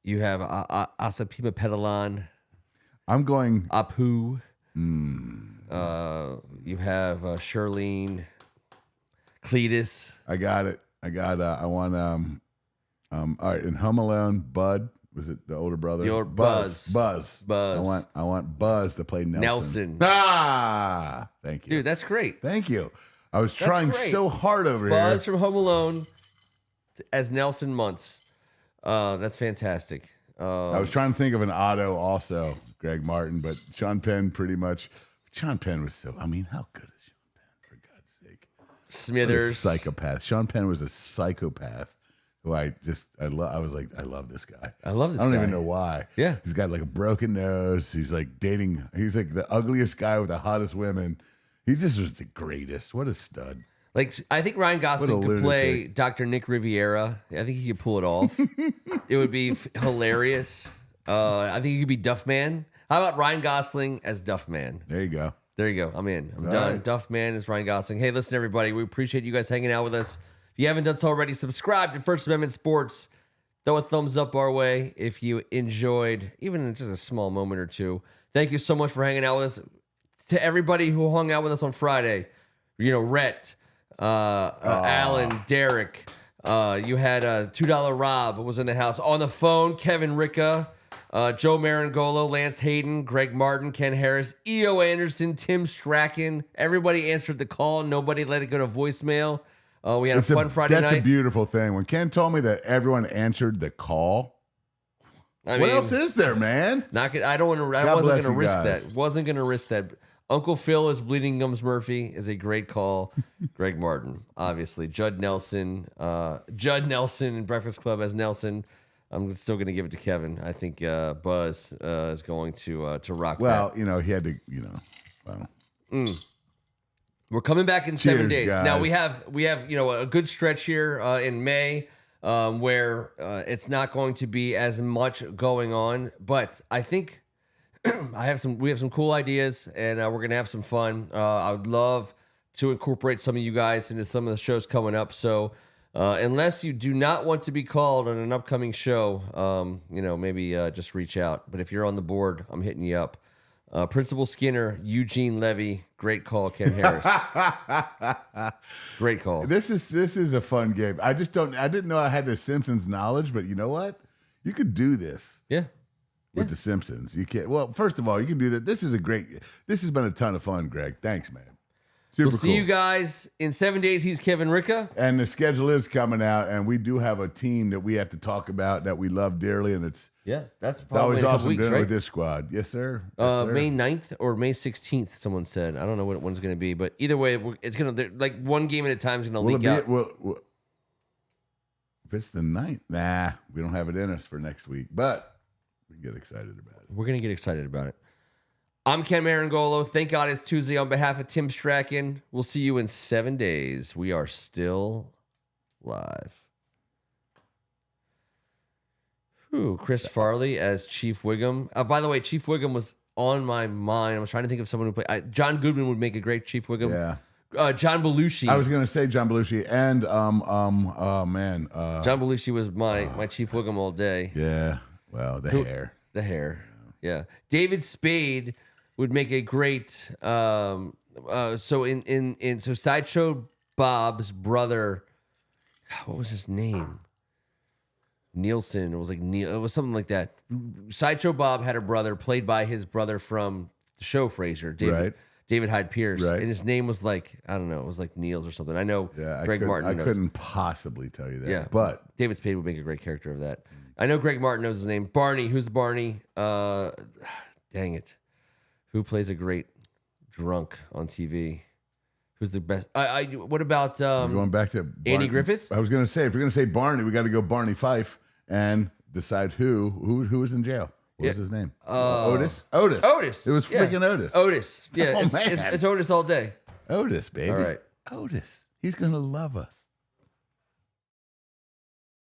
You have Asapima Petalan. I'm going Apu. You have Charlene. Cletus. I got it. I want all right, in Home Alone, Bud. Was it the older brother? Buzz. I want Buzz to play Nelson. Thank you. Dude, that's great. Thank you. I was trying so hard over here. Buzz from Home Alone as Nelson Muntz. That's fantastic. I was trying to think of an Otto also, Greg Martin, but Sean Penn pretty much. Sean Penn was so, I mean, how good is Sean Penn, for God's sake? Smithers. Psychopath. Sean Penn was a psychopath who I was like, I love this guy. I love this guy. I don't even know why. Yeah. He's got like a broken nose. He's like he's like the ugliest guy with the hottest women. He just was the greatest. What a stud. Like, I think Ryan Gosling could play Dr. Nick Riviera. I think he could pull it off. It would be hilarious. I think he could be Duffman. How about Ryan Gosling as Duffman? There you go. There you go. I'm in. I'm done. Right. Duffman is Ryan Gosling. Hey, listen, everybody. We appreciate you guys hanging out with us. If you haven't done so already, subscribe to First Amendment Sports. Throw a thumbs up our way if you enjoyed even just a small moment or two. Thank you so much for hanging out with us. To everybody who hung out with us on Friday, Rhett, Alan, Derek, you had $2 Rob was in the house. On the phone, Kevin Ricca, Joe Meringolo, Lance Hayden, Greg Martin, Ken Harris, E.O. Anderson, Tim Strachan. Everybody answered the call. Nobody let it go to voicemail. We had a fun Friday night. That's a beautiful thing. When Ken told me that everyone answered the call, what else is there, man? I wasn't going to risk that. Wasn't going to risk that. Uncle Phil is Bleeding Gums Murphy is a great call. Greg Martin, obviously. Judd Nelson in Breakfast Club as Nelson. I'm still going to give it to Kevin. I think Buzz is going to rock. Well, that. He had to, well. We're coming back in 7 days. Guys. Now we have a good stretch here in May where it's not going to be as much going on, but I think we have some cool ideas and we're going to have some fun. I would love to incorporate some of you guys into some of the shows coming up. So unless you do not want to be called on an upcoming show, maybe just reach out. But if you're on the board, I'm hitting you up. Principal Skinner, Eugene Levy, great call, Ken Harris. Great call. This is a fun game. I didn't know I had the Simpsons knowledge, but you know what? You could do this. Yeah. With the Simpsons. You can't. Well, first of all, you can do that. This has been a ton of fun, Greg. Thanks, man. We'll see you guys in 7 days. He's Kevin Ricca. And the schedule is coming out, and we do have a team that we have to talk about that we love dearly, and it's always awesome doing it with this squad. Yes, sir. Yes, sir. May 9th or May 16th, someone said. I don't know what one's going to be, but either way, it's going to, like, one game at a time is going to leak out. If it's the 9th, nah, we don't have it in us for next week, but we can get excited about it. We're going to get excited about it. I'm Ken Meringolo. Thank God it's Tuesday. On behalf of Tim Strachan, we'll see you in 7 days. We are still live. Chris Farley as Chief Wiggum. By the way, Chief Wiggum was on my mind. I was trying to think of someone who played. John Goodman would make a great Chief Wiggum. Yeah. John Belushi. I was going to say John Belushi and John Belushi was my Chief Wiggum all day. Yeah. Well, the hair. The hair. Yeah. David Spade would make a great so Sideshow Bob's brother, what was his name? Nielsen. It was like Neil. It was something like that. Sideshow Bob had a brother played by his brother from the show Frasier, David Hyde Pierce, and his name was like, I don't know, it was like Niels or something. I know. Greg Martin. I couldn't possibly tell you that. Yeah, but David Spade would make a great character of that. I know Greg Martin knows his name. Barney. Who's Barney? Dang it. Who plays a great drunk on TV? Who's the best? What about going back to Andy Griffith? I was going to say, if you're going to say Barney, we got to go Barney Fife and decide who was in jail. What was his name? Otis. It was freaking Otis. Otis. Yeah, it's Otis all day. Otis, baby. All right. Otis. He's going to love us.